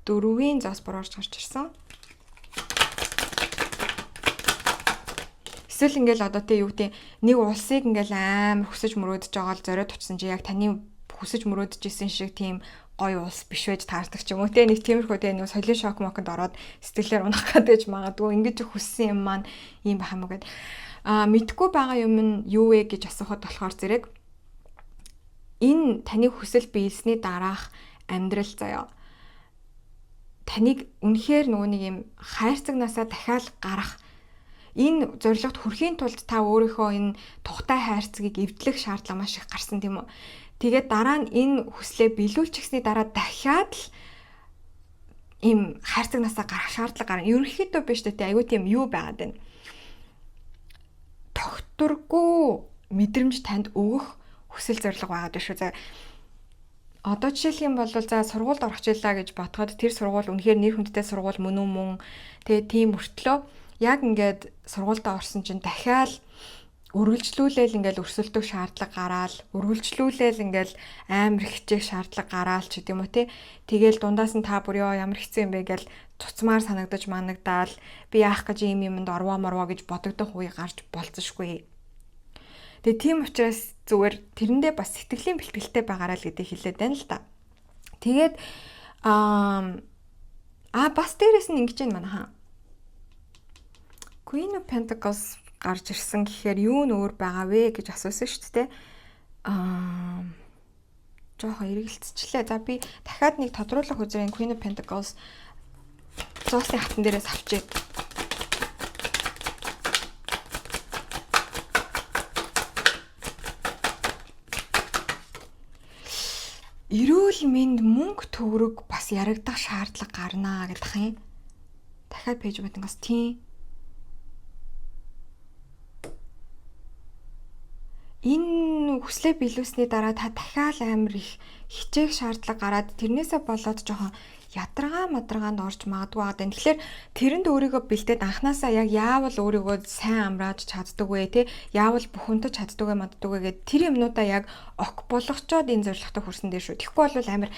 4-ийн зоос буурж гарч ирсэн. Эсвэл ингээл одоо тий юу гэдэг нэг улсыг ингээл амар хүсэж мөрөөдөж байгаа л зориод очсон чи яг таны хүсэж мөрөөдөж исэн шиг тийм гоё улс биш байж таардаг ч юм уу те нэг тиймэрхүү те нэг соёлын шок моконд ороод сэтгэлээр унах гэдэг магадгүй ингэж хүссэн юм маань юм байх юм уу гэд мэдгүй байгаа юм нь юу вэ гэж асуухад болохоор зэрэг энэ таны хүсэл биелсний дараах амьдрал заяа таныг үнэхээр нөгөө нэг юм хайрцагнаасаа дахиад гарах энэ зорилгот хүрэхийн тулд та өөрийнхөө энэ тухтай хайрцагийг эвдлэх шаардлага маш их гарсан тийм үү. Тэгээд дараа нь энэ хүслээ биелүүлчихсний дараа дахиад л ийм хайрцагнаасаа гарах шаардлага гарна. Ерөнхийдөө биш дээ айгүй тийм юу байгаад байна. тогтворгүй мэдрэмж танд өгөх хүсэл зорилго байгаад байна шүү. За одоо жишээлх юм бол за сургуульд орох жилаа гэж бодоход тэр сургууль үнэхээр нэр хүндтэй сургууль мөн үү мөн. Тэгээ тийм мөртлөө яг ингээд сургуультай орсон чинь дахиад үргэлжлүүлээл ингээл өрсөлдөх шаардлага гараал, үргэлжлүүлээл ингээл амар хичээх шаардлага гараал ч гэдэм үү те. Тэгэл дундаас нь та бүр ямар хэцүү юм бэ гэл цуцмаар санагдаж манагдаал би яах гэж ийм юмд орвоо морвоо гэж бодогдох үе гарч болцсошгүй. Тэгээ тийм учраас зүгээр тэрэндээ бас сэтгэлийн бэлтгэлтэй байгаарай л гэдэг хэлээд байна л да. Тэгээд бас дээрэс нь ингэж байна манайхаа. Queen of Pentacles гарч ирсэн гэхээр юу нөөр байгаа вэ гэж асуусан шүү дээ. Жохоо эргэлцчихлээ. За би дахиад нэг тодруулах үзрийн Queen of Pentacles зоосын хатан дээрээс авчээ. Эрүүл мэнд мөнгө төгрөг бас ярагдах шаардлага гарнаа гэдэг юм. Дахиад пэйж бодонгоос тийм. Энэ хүслээ биелүүлсний дараа та дахиад амар их хичээх шаардлага гараад тэрнээсээ болоод жоохон мадаргаанд орж магадгүй байгаа. Тэгэхээр тэрэнд өөрийгөө бэлдээд анханасаа яг яавал өөрийгөө сайн амрааж чаддаг вэ те яавал бухимдаж чаддаг вэ маддаг вэ гэд тэр юмнуудаа яг ок болгочоод энэ зорилготой хүрсэн дээр шүү. Тэгэхгүй бол амар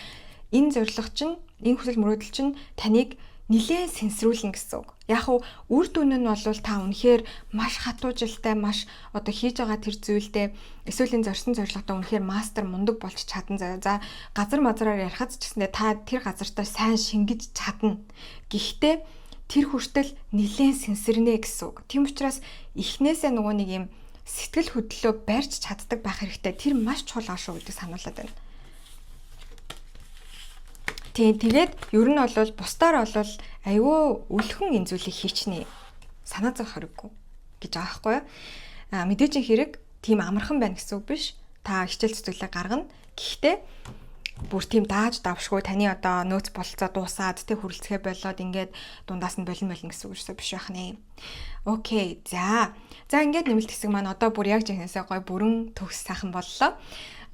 энэ зорилго чинь энэ хүсэл мөрөөдөл чинь таныг нилээн сэнсрүүлнэ гэсэн үг. Яг уу үр дүн нь бол та үнэхээр маш хатуу жилтэй маш одоо хийж байгаа тэр зүйлдээ эсвэл энэ зорьсон зорилготой үнэхээр мастер мундаг болж чадна. За газар мазраар ярихад ч гэсэндээ та тэр газартаа сайн шингэж чадна. Гэхдээ тэр хүртэл нилээн сэнсэрнэ гэсэн үг. Тийм учраас эхнээсээ нөгөө нэг юм сэтгэл хөдлөлөө барьж чаддаг байх хэрэгтэй. Тэр маш чухал шүү гэдэг сануулад байна. Тэгээд ер нь бол бусдаар бол айгүй өлхөн энэ зүйлийг хийчнэ. Санаа зовх хэрэггүй гэж байгаа байхгүй юу? Мэдээж хэрэг тийм амархан байна гэсэн үг биш. Та хичээл зүтгэлээ гаргана. Гэхдээ бүр тийм дааж давшгүй таны одоо нөөц болцоо дуусаад тэ хүрэлцэхэ болоод ингээд дундаас нь болно гэсэн үг биш байх нэ. Окей. За ингээд нэмэлт хэсэг маань одоо бүр яг жинхэнэсээ гой бүрэн төгс сайхан боллоо.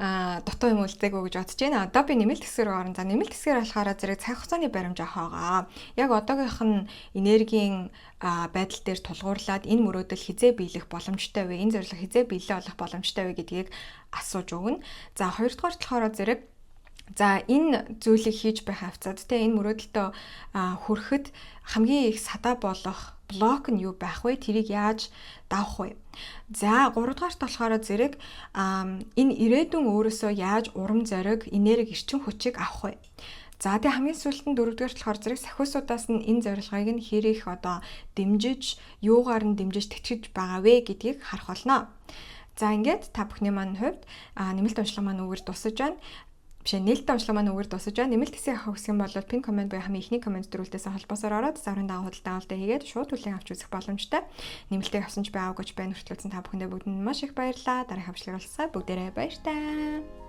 Дутуу юм үлдээгөө гэж бодож байна. Одоо би нэмэлт хэсгээр орно. За нэмэлт хэсгээр болохоор зэрэг цаг хугацааны баримж авах байгаа. Яг одоогийнх нь энергийн байдал дээр тулгуурлаад энэ мөрөөдөл хизээ биелэх боломжтой вэ? Энэ зорилго хизээ биелээ болох боломжтой вэ гэдгийг асууж өгнө. За хоёрдугаар болохоор зэрэг за энэ зүйлийг хийж байх хавцад те энэ мөрөөдөлтөө хүрэхэд хамгийн их садаа болох блок нь юу байх вэ? Тэрийг яаж давах вэ? За 3 дугаарт болохоор зэрэг энэ ирээдүйн өөрөөсөө яаж урам зориг, энерги, эрчим хүчийг авах вэ? За тэгээ хамгийн сүүлд нь 4 дугаарт болохоор зэрэг сахиусудаас нь энэ зорилгыг нь хэрэг одоо дэмжиж, юугаар нь дэмжиж тэтгэж байгаа вэ гэдгийг харах болно. За ингээд та бүхний маань хувьд нэмэлт уншлага маань үүгээр дуусаж байна. Бишээ нээлттэй уншлага маань үүгээр дуусаж байна. Нэмэлт хэсэг авах гэсэн бол пин комент буюу хамгийн ихний комент дөрүүлдээс холбоосоор ороод заврын дагуу худалдаалалтаа хийгээд шууд түлхэн авч үзэх боломжтой. Нэмэлтийг авсан ч байгааг гэж байна. Хүртэлцэн та бүхэндээ бүгдэнд маш их баярлалаа. Дараагийн хавчлагыг олсаа бүгдээрээ баяр таа.